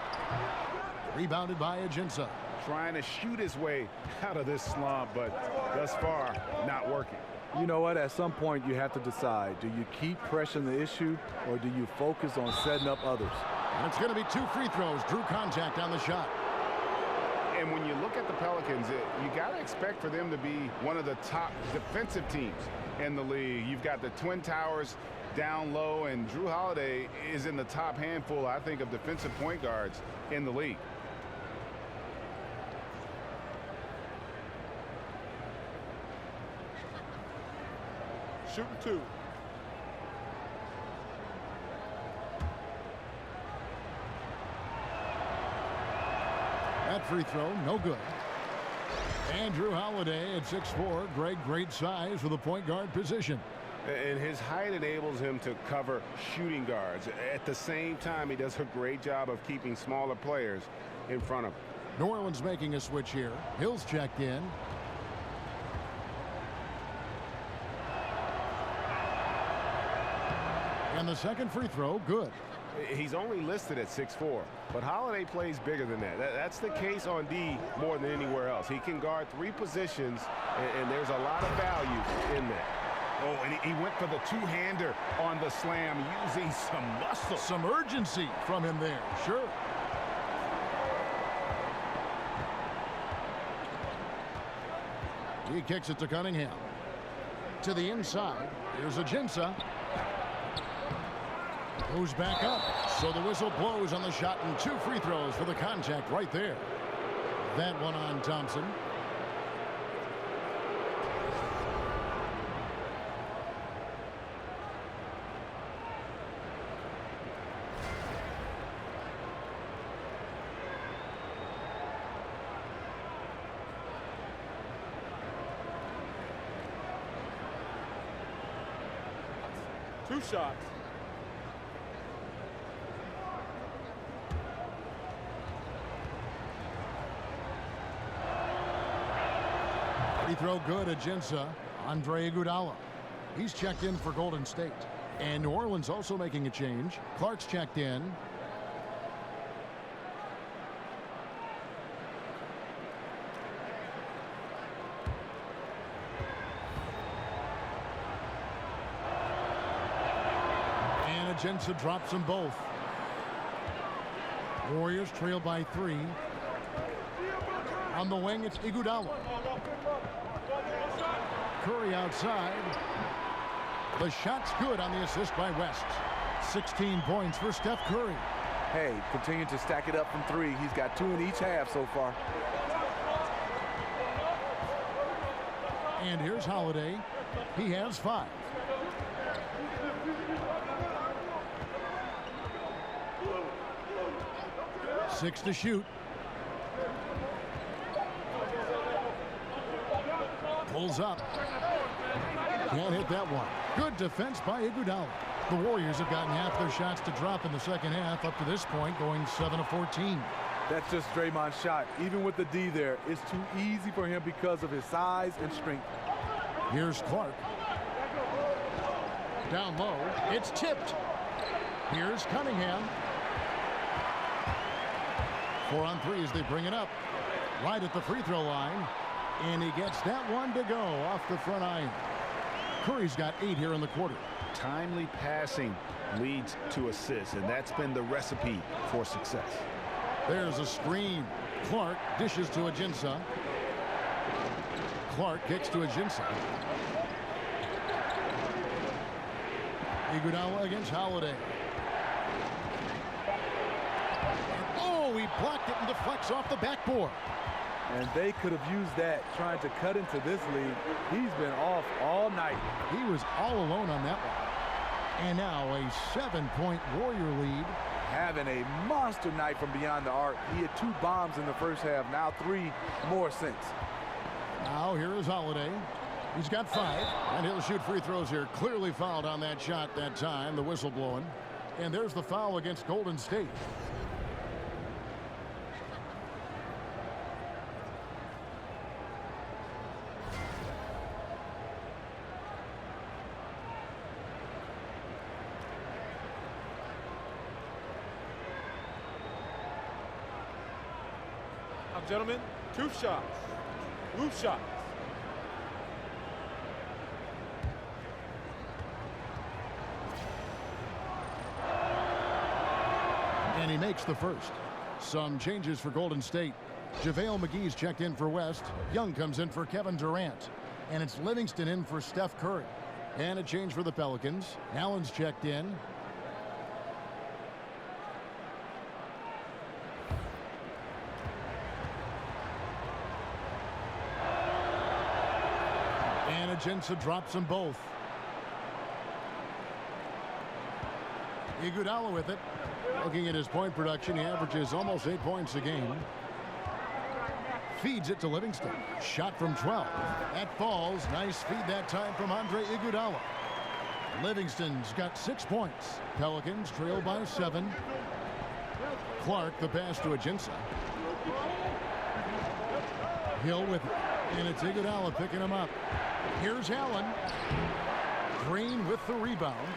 Rebounded by Ajinça. Trying to shoot his way out of this slump, but thus far, not working. You know what? At some point, you have to decide. Do you keep pressing the issue, or do you focus on setting up others? And it's going to be 2 free throws. Drew contact on the shot. And when you look at the Pelicans, you got to expect for them to be one of the top defensive teams in the league. You've got the Twin Towers down low, and Drew Holiday is in the top handful, I think, of defensive point guards in the league. Shooting 2. That free throw, no good. And Drew Holiday at 6'4", great size for the point guard position. And his height enables him to cover shooting guards. At the same time, he does a great job of keeping smaller players in front of him. New Orleans making a switch here. Hill's checked in. And the second free throw, good. He's only listed at 6'4", but Holiday plays bigger than that. That's the case on D more than anywhere else. He can guard 3 positions, and there's a lot of value in that. Oh, and he went for the two-hander on the slam, using some muscle. Some urgency from him there, sure. He kicks it to Cunningham. To the inside. Here's Ajinça. Moves back up. So the whistle blows on the shot, and 2 free throws for the contact right there. That one on Thompson. Two shots. Free throw good, Ajinça. Andre Iguodala. He's checked in for Golden State. And New Orleans also making a change. Clark's checked in. And Ajinça drops them both. Warriors trail by 3. On the wing, it's Iguodala. Curry outside. The shot's good on the assist by West. 16 points for Steph Curry. Hey, continue to stack it up from 3. He's got 2 in each half so far. And here's Holiday. He has 5. Six to shoot. Pulls up. Can't hit that one. Good defense by Iguodala. The Warriors have gotten half their shots to drop in the second half up to this point, going 7 of 14. That's just Draymond's shot. Even with the D there, it's too easy for him because of his size and strength. Here's Clark. Down low. It's tipped. Here's Cunningham. 4 on 3 as they bring it up. Right at the free throw line. And he gets that one to go off the front iron. Curry's got 8 here in the quarter. Timely passing leads to assists, and that's been the recipe for success. There's a screen. Clark dishes to Ajinça. Clark kicks to Ajinça. Iguodala against Holiday. Oh, he blocked it and deflects off the backboard. And they could have used that trying to cut into this lead. He's been off all night. He was all alone on that one. And now a 7-point Warrior lead. Having a monster night from beyond the arc. He had 2 bombs in the first half, now 3 more since. Now here is Holiday. He's got 5, and he'll shoot free throws here. Clearly fouled on that shot that time, the whistle blowing. And there's the foul against Golden State. Gentlemen, 2 shots. Loose shots. And he makes the first. Some changes for Golden State. JaVale McGee's checked in for West. Young comes in for Kevin Durant. And it's Livingston in for Steph Curry. And a change for the Pelicans. Allen's checked in. Ajinça drops them both. Iguodala with it. Looking at his point production, he averages almost 8 points a game. Feeds it to Livingston. Shot from 12. That falls. Nice feed that time from Andre Iguodala. Livingston's got 6 points. Pelicans trail by 7. Clark, the pass to Ajinça. Hill with it. And it's Iguodala picking him up. Here's Allen. Green with the rebound.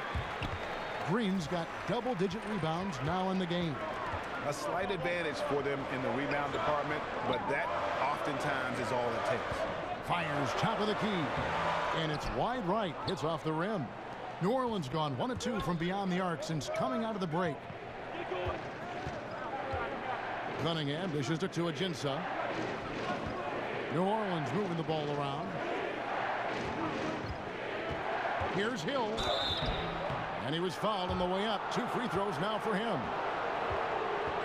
Green's got double-digit rebounds now in the game. A slight advantage for them in the rebound department, but that oftentimes is all it takes. Fires top of the key, and it's wide right. Hits off the rim. New Orleans gone 1 of 2 from beyond the arc since coming out of the break. Cunningham dishes it to Ajinça. New Orleans moving the ball around. Here's Hill. And he was fouled on the way up. 2 free throws now for him.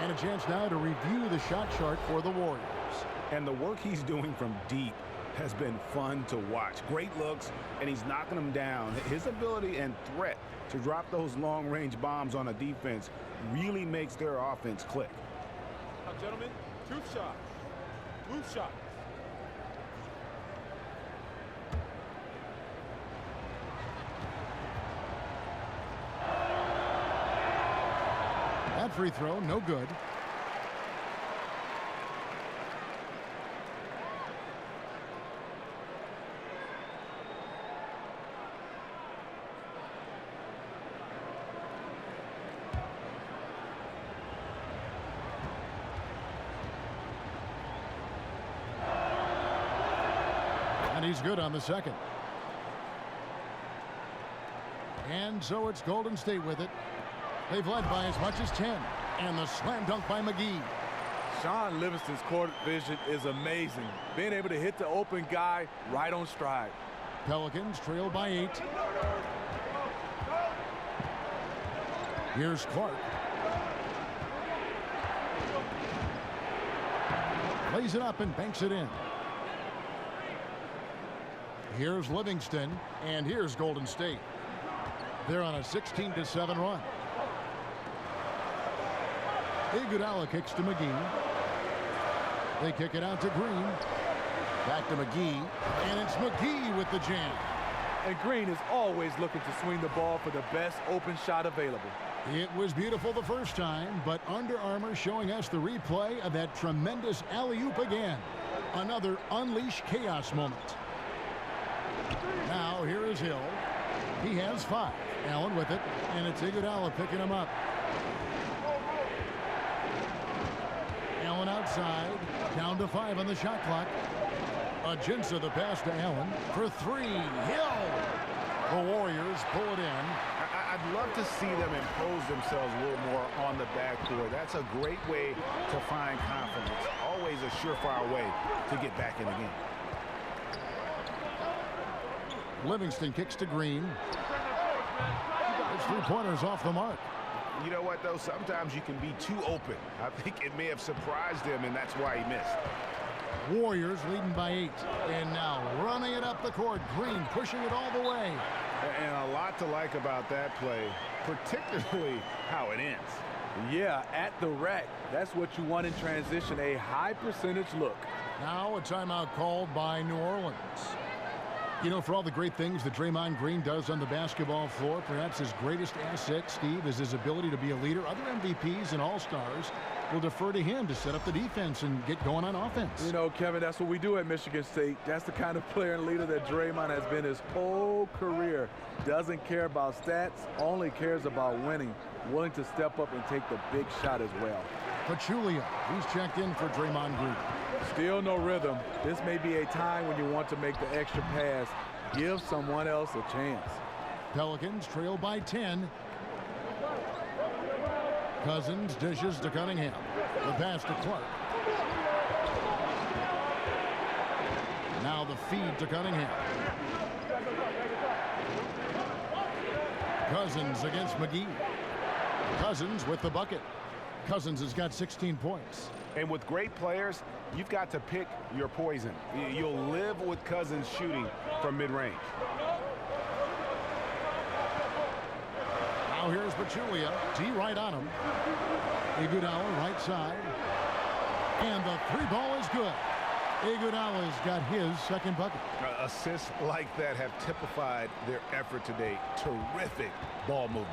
And a chance now to review the shot chart for the Warriors. And the work he's doing from deep has been fun to watch. Great looks, and he's knocking them down. His ability and threat to drop those long-range bombs on a defense really makes their offense click. Now, gentlemen, truth shot. Move shot. That free throw, no good. And he's good on the second. And so it's Golden State with it. They've led by as much as 10. And the slam dunk by McGee. Sean Livingston's court vision is amazing. Being able to hit the open guy right on stride. Pelicans trail by 8. Here's Clark. Lays it up and banks it in. Here's Livingston, and here's Golden State. They're on a 16-7 run. Iguodala kicks to McGee. They kick it out to Green. Back to McGee, and it's McGee with the jam. And Green is always looking to swing the ball for the best open shot available. It was beautiful the first time, but Under Armour showing us the replay of that tremendous alley-oop again. Another unleash chaos moment. Now here is Hill. He has 5. Allen with it, and it's Iguodala picking him up. Allen outside, down to 5 on the shot clock. Ajinça the pass to Allen for 3. Hill. The Warriors pull it in. I'd love to see them impose themselves a little more on the backcourt. That's a great way to find confidence. Always a surefire way to get back in the game. Livingston kicks to Green. It's 3-pointers off the mark. You know what, though? Sometimes you can be too open. I think it may have surprised him, and that's why he missed. Warriors leading by 8. And now running it up the court. Green pushing it all the way. And a lot to like about that play, particularly how it ends. Yeah, at the rack. That's what you want in transition, a high percentage look. Now a timeout called by New Orleans. You know, for all the great things that Draymond Green does on the basketball floor, perhaps his greatest asset, Steve, is his ability to be a leader. Other MVPs and All-Stars will defer to him to set up the defense and get going on offense. You know, Kevin, that's what we do at Michigan State. That's the kind of player and leader that Draymond has been his whole career. Doesn't care about stats, only cares about winning. Willing to step up and take the big shot as well. Pachulia, he's checked in for Draymond Green. Still no rhythm. This may be a time when you want to make the extra pass. Give someone else a chance. Pelicans trail by 10. Cousins dishes to Cunningham. The pass to Clark. Now the feed to Cunningham. Cousins against McGee. Cousins with the bucket. Cousins has got 16 points. And with great players, you've got to pick your poison. You'll live with Cousins shooting from mid-range. Now here's Pachulia. D right on him. Iguodala right side. And the 3 ball is good. Iguodala's got his second bucket. Assists like that have typified their effort today. Terrific ball movement.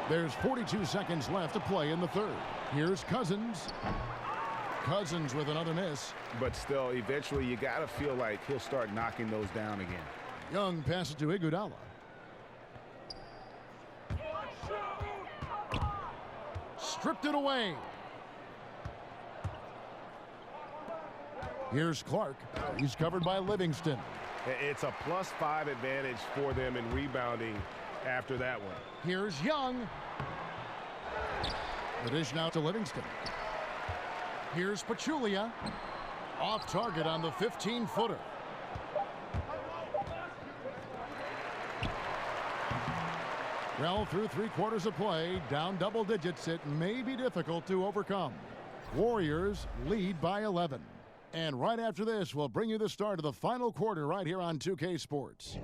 There's 42 seconds left to play in the third. Here's Cousins. Cousins with another miss. But still, eventually, you got to feel like he'll start knocking those down again. Young passes to Iguodala. Stripped it away. Here's Clark. He's covered by Livingston. It's a +5 advantage for them in rebounding after that one. Here's Young. The dish now to Livingston. Here's Pachulia. Off target on the 15-footer. Well, through 3/4 of play, down double digits, it may be difficult to overcome. Warriors lead by 11. And right after this, we'll bring you the start of the final quarter right here on 2K Sports.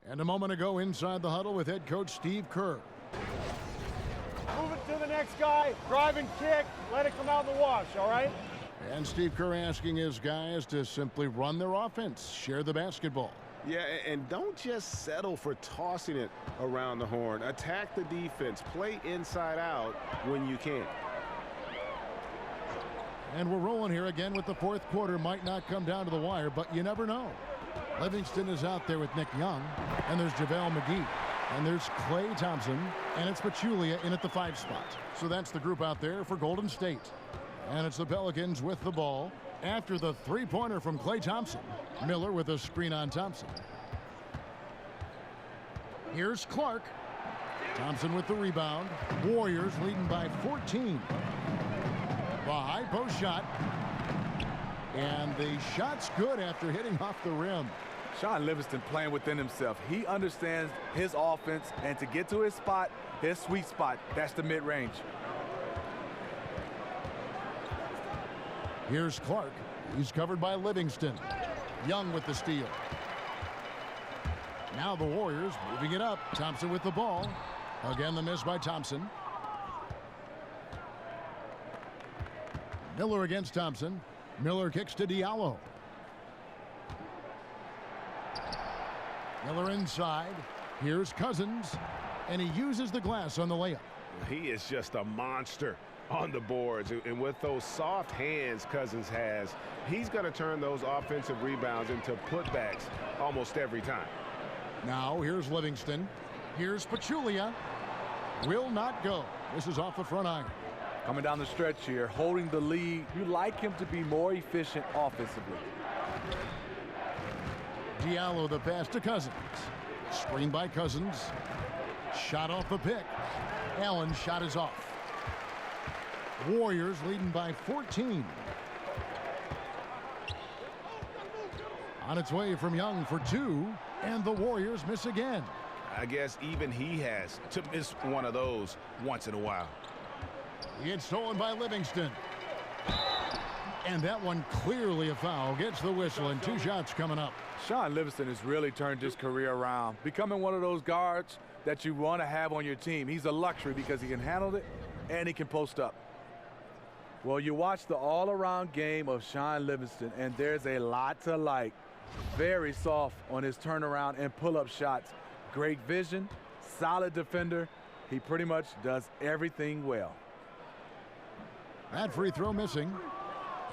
And a moment ago, inside the huddle with head coach Steve Kerr. Move it to the next guy. Drive and kick. Let it come out in the wash, all right? And Steve Kerr asking his guys to simply run their offense, share the basketball. Yeah, and don't just settle for tossing it around the horn. Attack the defense. Play inside out when you can. And we're rolling here again with the 4th quarter. Might not come down to the wire, but you never know. Livingston is out there with Nick Young, and there's JaVale McGee, and there's Klay Thompson, and it's Pachulia in at the 5 spot. So that's the group out there for Golden State. And it's the Pelicans with the ball after the 3-pointer from Klay Thompson. Miller with a screen on Thompson. Here's Clark. Thompson with the rebound. Warriors leading by 14. The high post shot. And the shot's good after hitting off the rim. Shaun Livingston playing within himself. He understands his offense, and to get to his spot, his sweet spot, that's the mid-range. Here's Clark. He's covered by Livingston. Young with the steal. Now the Warriors moving it up. Thompson with the ball. Again, the miss by Thompson. Miller against Thompson. Miller kicks to Diallo. Miller inside. Here's Cousins. And he uses the glass on the layup. He is just a monster on the boards. And with those soft hands Cousins has, he's going to turn those offensive rebounds into putbacks almost every time. Now here's Livingston. Here's Pachulia. Will not go. This is off the front iron. Coming down the stretch here, holding the lead. You like him to be more efficient offensively. Diallo the pass to Cousins. Screen by Cousins. Shot off the pick. Allen's shot is off. Warriors leading by 14. On its way from Young for 2, and the Warriors miss again. I guess even he has to miss one of those once in a while. It's stolen by Livingston. And that one clearly a foul. Gets the whistle, and 2 shots coming up. Shaun Livingston has really turned his career around, becoming one of those guards that you want to have on your team. He's a luxury because he can handle it and he can post up. Well, you watch the all-around game of Shaun Livingston, and there's a lot to like. Very soft on his turnaround and pull-up shots. Great vision, solid defender. He pretty much does everything well. That free throw missing.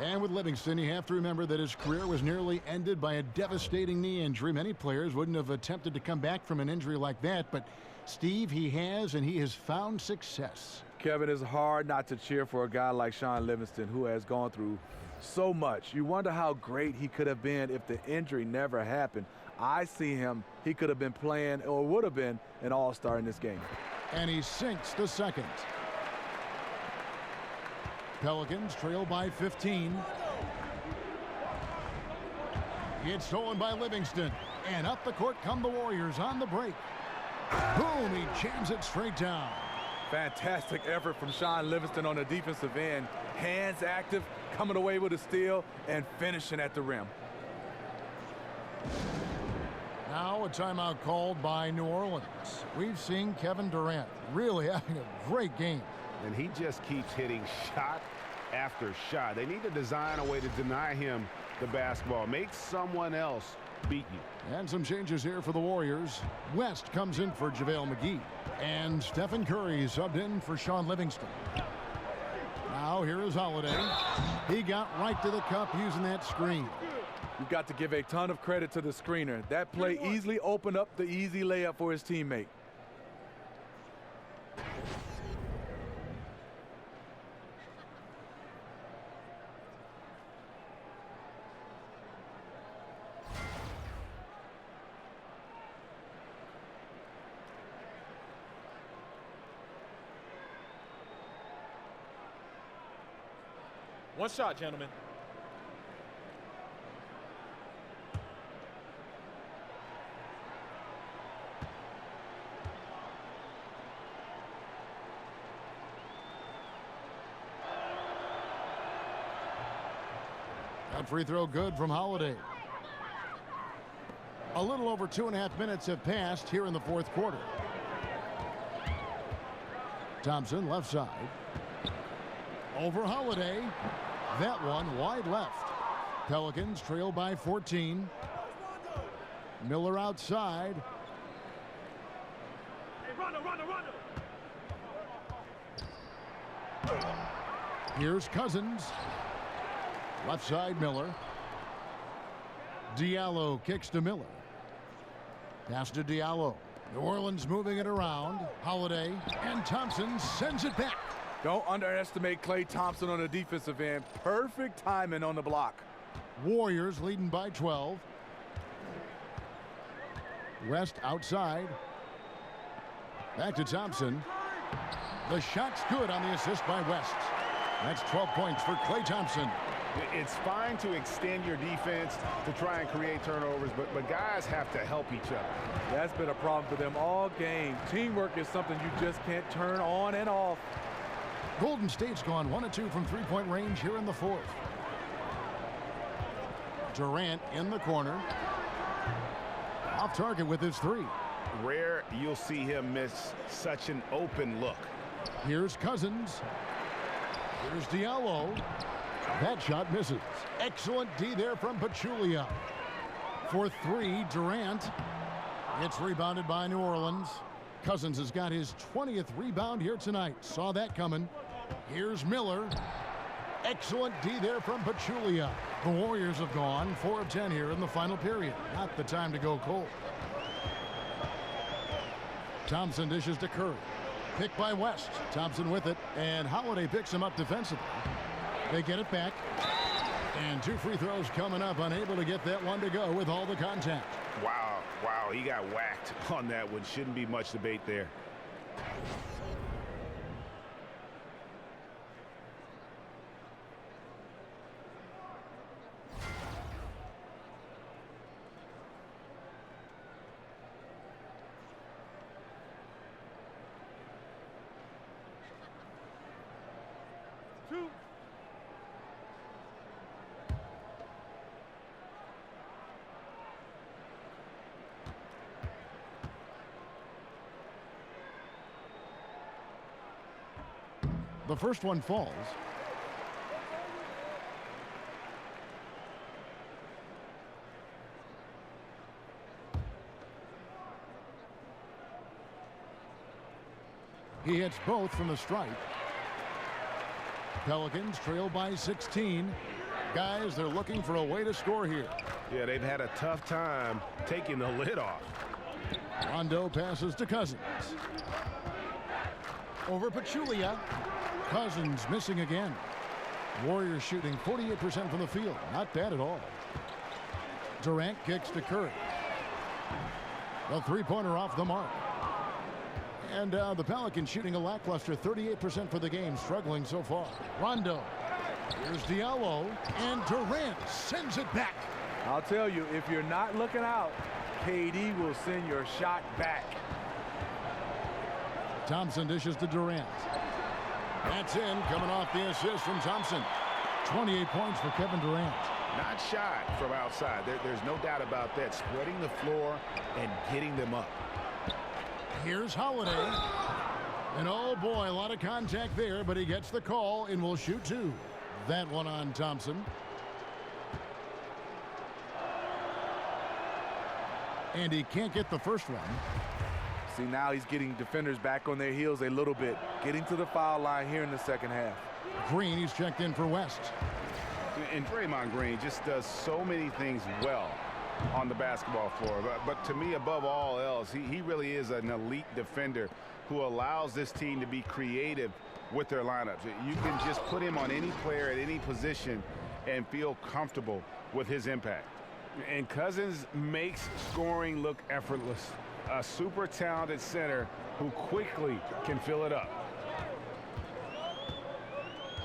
And with Livingston, you have to remember that his career was nearly ended by a devastating knee injury. Many players wouldn't have attempted to come back from an injury like that, but Steve, he has, and he has found success. Kevin, it's hard not to cheer for a guy like Shaun Livingston, who has gone through so much. You wonder how great he could have been if the injury never happened. I see him, he could have been playing or would have been an all-star in this game. And he sinks the second. Pelicans trail by 15. It's stolen by Livingston. And up the court come the Warriors on the break. Boom, he jams it straight down. Fantastic effort from Shaun Livingston on the defensive end. Hands active, coming away with a steal, and finishing at the rim. Now a timeout called by New Orleans. We've seen Kevin Durant really having a great game. And he just keeps hitting shot after shot. They need to design a way to deny him the basketball. Make someone else beat you. And some changes here for the Warriors. West comes in for JaVale McGee. And Stephen Curry subbed in for Sean Livingston. Now here is Holiday. He got right to the cup using that screen. You've got to give a ton of credit to the screener. That play easily opened up the easy layup for his teammate. One shot, gentlemen. That free throw good from Holiday. A little over 2.5 minutes have passed here in the fourth quarter. Thompson left side. Over Holiday. That one wide left. Pelicans trail by 14. Miller outside. Hey, Rondo. Here's Cousins. Left side, Miller. Diallo kicks to Miller. Pass to Diallo. New Orleans moving it around. Holiday and Thompson sends it back. Don't underestimate Klay Thompson on the defensive end. Perfect timing on the block. Warriors leading by 12. West outside. Back to Thompson. The shot's good on the assist by West. That's 12 points for Klay Thompson. It's fine to extend your defense to try and create turnovers, but guys have to help each other. That's been a problem for them all game. Teamwork is something you just can't turn on and off. Golden State's gone 1 of 2 from three-point range here in the fourth. Durant in the corner. Off target with his three. Rare you'll see him miss such an open look. Here's Cousins. Here's Diallo. That shot misses. Excellent D there from Pachulia. For three, Durant. It's rebounded by New Orleans. Cousins has got his 20th rebound here tonight. Saw that coming. Here's Miller. Excellent D there from Pachulia. The Warriors have gone 4 of 10 here in the final period. Not the time to go cold. Thompson dishes to Curry. Picked by West. Thompson with it, and Holiday picks him up defensively. They get it back. And 2 free throws coming up, unable to get that one to go with all the contact. Wow, he got whacked on that one. Shouldn't be much debate there. The first one falls. He hits both from the stripe. Pelicans trail by 16. Guys, they're looking for a way to score here. Yeah, they've had a tough time taking the lid off. Rondo passes to Cousins. Over Pachulia. Cousins missing again. Warriors shooting 48% from the field. Not bad at all. Durant kicks to Curry. The three-pointer off the mark. And the Pelicans shooting a lackluster 38% for the game, struggling so far. Rondo. Here's Diallo, and Durant sends it back. I'll tell you, if you're not looking out, KD will send your shot back. Thompson dishes to Durant. That's in, coming off the assist from Thompson. 28 points for Kevin Durant. Not shy from outside. There's no doubt about that. Spreading the floor and getting them up. Here's Holiday. And oh boy, a lot of contact there, but he gets the call and will shoot 2. That one on Thompson. And he can't get the first one. See, now he's getting defenders back on their heels a little bit, getting to the foul line here in the second half. Green, he's checked in for West. And Draymond Green just does so many things well on the basketball floor. But to me, above all else, he really is an elite defender who allows this team to be creative with their lineups. You can just put him on any player at any position and feel comfortable with his impact. And Cousins makes scoring look effortless. A super talented center who quickly can fill it up.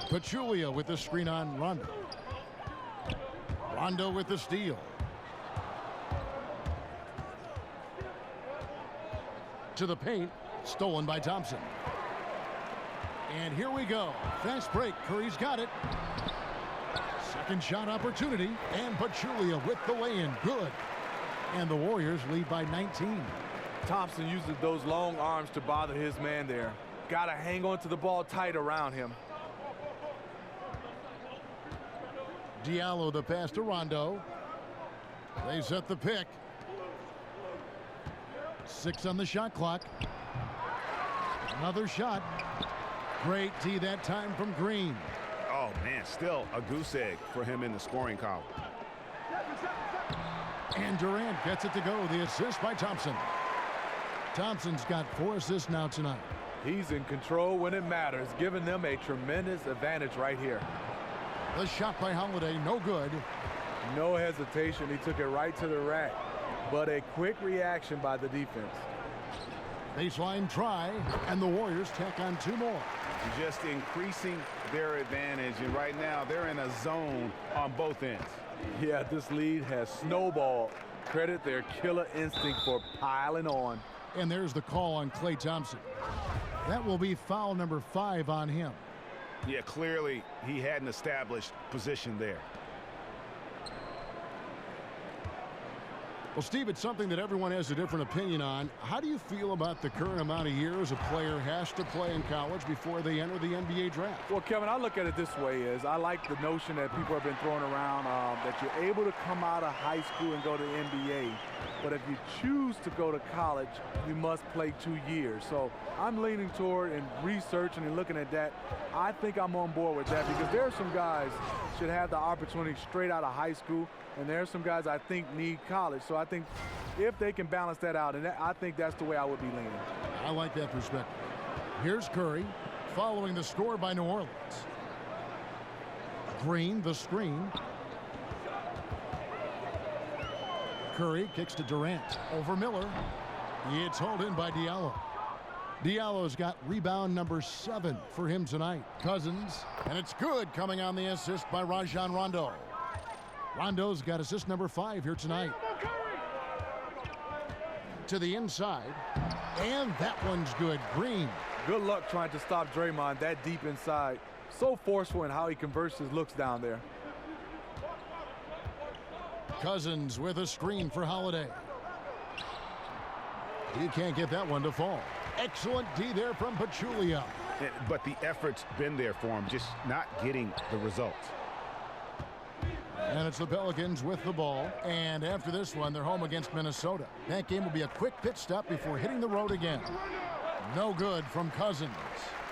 Pachulia with the screen on Rondo. Rondo with the steal. To the paint, stolen by Thompson. And here we go. Fast break. Curry's got it. Second shot opportunity. And Pachulia with the lay-in. Good. And the Warriors lead by 19. Thompson uses those long arms to bother his man there. Got to hang on to the ball tight around him. Diallo the pass to Rondo. They set the pick. 6 on the shot clock. Another shot. Great D that time from Green. Oh, man, still a goose egg for him in the scoring column. And Durant gets it to go. The assist by Thompson. Thompson's got 4 assists now tonight. He's in control when it matters, giving them a tremendous advantage right here. The shot by Holiday, no good. No hesitation. He took it right to the rack. But a quick reaction by the defense. Baseline try, and the Warriors tack on 2 more. Just increasing their advantage, and right now they're in a zone on both ends. Yeah, this lead has snowballed. Credit their killer instinct for piling on. And there's the call on Klay Thompson. That will be foul number 5 on him. Yeah, clearly he had an established position there. Well, Steve, it's something that everyone has a different opinion on. How do you feel about the current amount of years a player has to play in college before they enter the NBA draft? Well, Kevin, I look at it this way is I like the notion that people have been throwing around that you're able to come out of high school and go to the NBA. But if you choose to go to college, you must play 2 years. So I'm leaning toward and researching and looking at that. I think I'm on board with that because there are some guys should have the opportunity straight out of high school. And there are some guys I think need college. So I think if they can balance that out, and I think that's the way I would be leaning. I like that perspective. Here's Curry following the score by New Orleans. Green, the screen. Curry kicks to Durant. Over Miller. It's hauled in by Diallo. Diallo's got rebound number 7 for him tonight. Cousins, and it's good coming on the assist by Rajon Rondo. Rondo's got assist number 5 here tonight. To the inside, and that one's good. Green. Good luck trying to stop Draymond that deep inside. So forceful in how he converts his looks down there. Cousins with a screen for Holiday. He can't get that one to fall. Excellent D there from Pachulia. But the effort's been there for him, just not getting the results. And it's the Pelicans with the ball. And after this one, they're home against Minnesota. That game will be a quick pit stop before hitting the road again. No good from Cousins.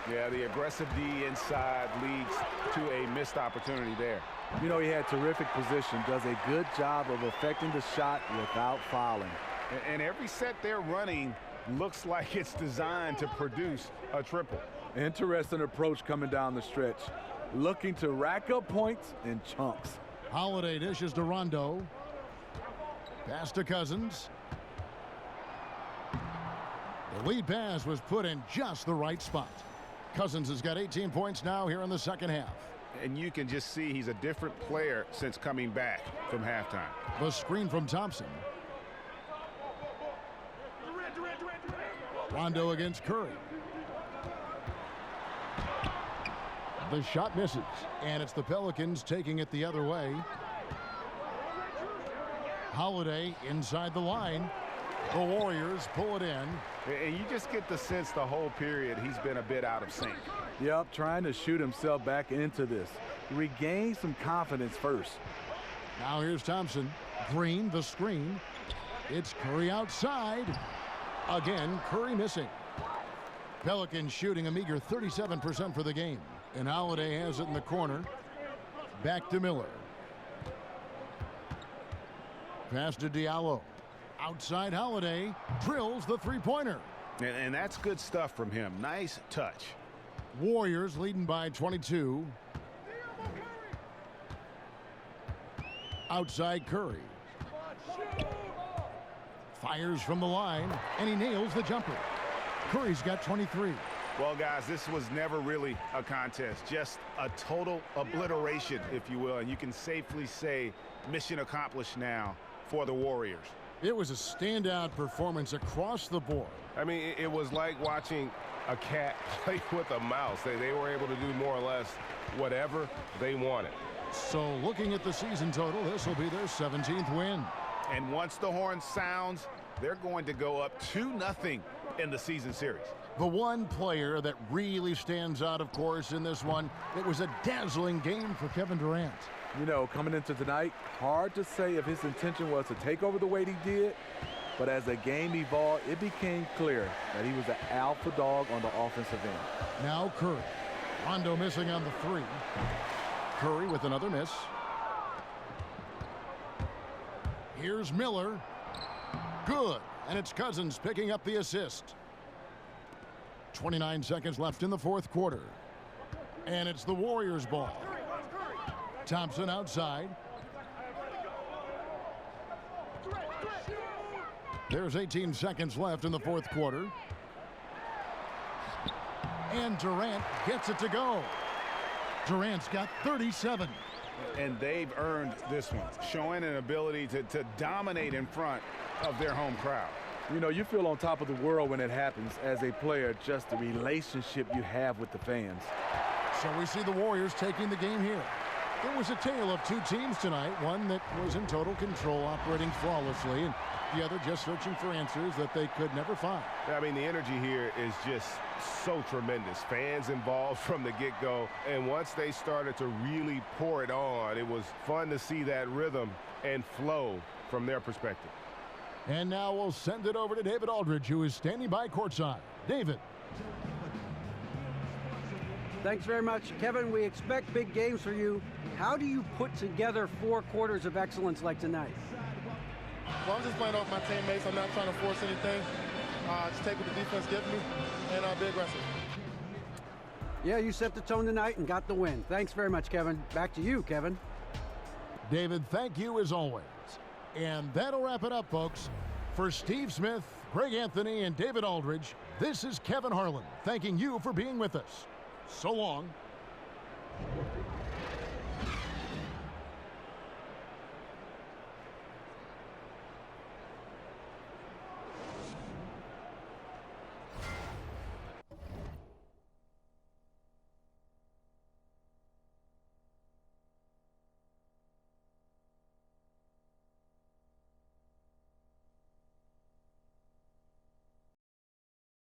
Yeah, the aggressive D inside leads to a missed opportunity there. You know, he had terrific position, does a good job of affecting the shot without fouling. And every set they're running looks like it's designed to produce a triple. Interesting approach coming down the stretch. Looking to rack up points in chunks. Holiday dishes to Rondo. Pass to Cousins. The lead pass was put in just the right spot. Cousins has got 18 points now here in the second half. And you can just see he's a different player since coming back from halftime. The screen from Thompson. Rondo against Curry. The shot misses, and it's the Pelicans taking it the other way. Holiday inside the line. The Warriors pull it in. And you just get the sense the whole period he's been a bit out of sync. Yep, trying to shoot himself back into this. regain some confidence first. Now here's Thompson. Green, the screen. It's Curry outside. Again, Curry missing. Pelicans shooting a meager 37% for the game. And Holiday has it in the corner. Back to Miller. Pass to Diallo. Outside Holiday. Drills the three-pointer. And that's good stuff from him. Nice touch. Warriors leading by 22. Outside Curry. Fires from the line, and he nails the jumper. Curry's got 23. Well, guys, this was never really a contest, just a total obliteration, if you will, and you can safely say mission accomplished now for the Warriors. It was a standout performance across the board. I mean, it was like watching a cat play with a mouse. They were able to do more or less whatever they wanted. So looking at the season total, this will be their 17th win. And once the horn sounds, they're going to go up 2-0 in the season series. The one player that really stands out, of course, in this one, it was a dazzling game for Kevin Durant. You know, coming into tonight, hard to say if his intention was to take over the way he did, but as the game evolved, it became clear that he was the alpha dog on the offensive end. Now Curry. Rondo missing on the three. Curry with another miss. Here's Miller. Good. And it's Cousins picking up the assist. 29 seconds left in the fourth quarter. And it's the Warriors' ball. Thompson outside. There's 18 seconds left in the fourth quarter. And Durant gets it to go. Durant's got 37. And they've earned this one, showing an ability to dominate in front of their home crowd. You know, you feel on top of the world when it happens as a player, just the relationship you have with the fans. So we see the Warriors taking the game here. It was a tale of two teams tonight, one that was in total control, operating flawlessly, and the other just searching for answers that they could never find. I mean, the energy here is just so tremendous. Fans involved from the get-go, and once they started to really pour it on, it was fun to see that rhythm and flow from their perspective. And now we'll send it over to David Aldridge, who is standing by courtside. David. Thanks very much. Kevin, we expect big games for you. How do you put together 4 quarters of excellence like tonight? Well, I'm just playing off my teammates. I'm not trying to force anything. Just take what the defense gives me and be aggressive. Yeah, you set the tone tonight and got the win. Thanks very much, Kevin. Back to you, Kevin. David, thank you as always. And that'll wrap it up, folks. For Steve Smith, Greg Anthony, and David Aldridge, this is Kevin Harlan thanking you for being with us. So long.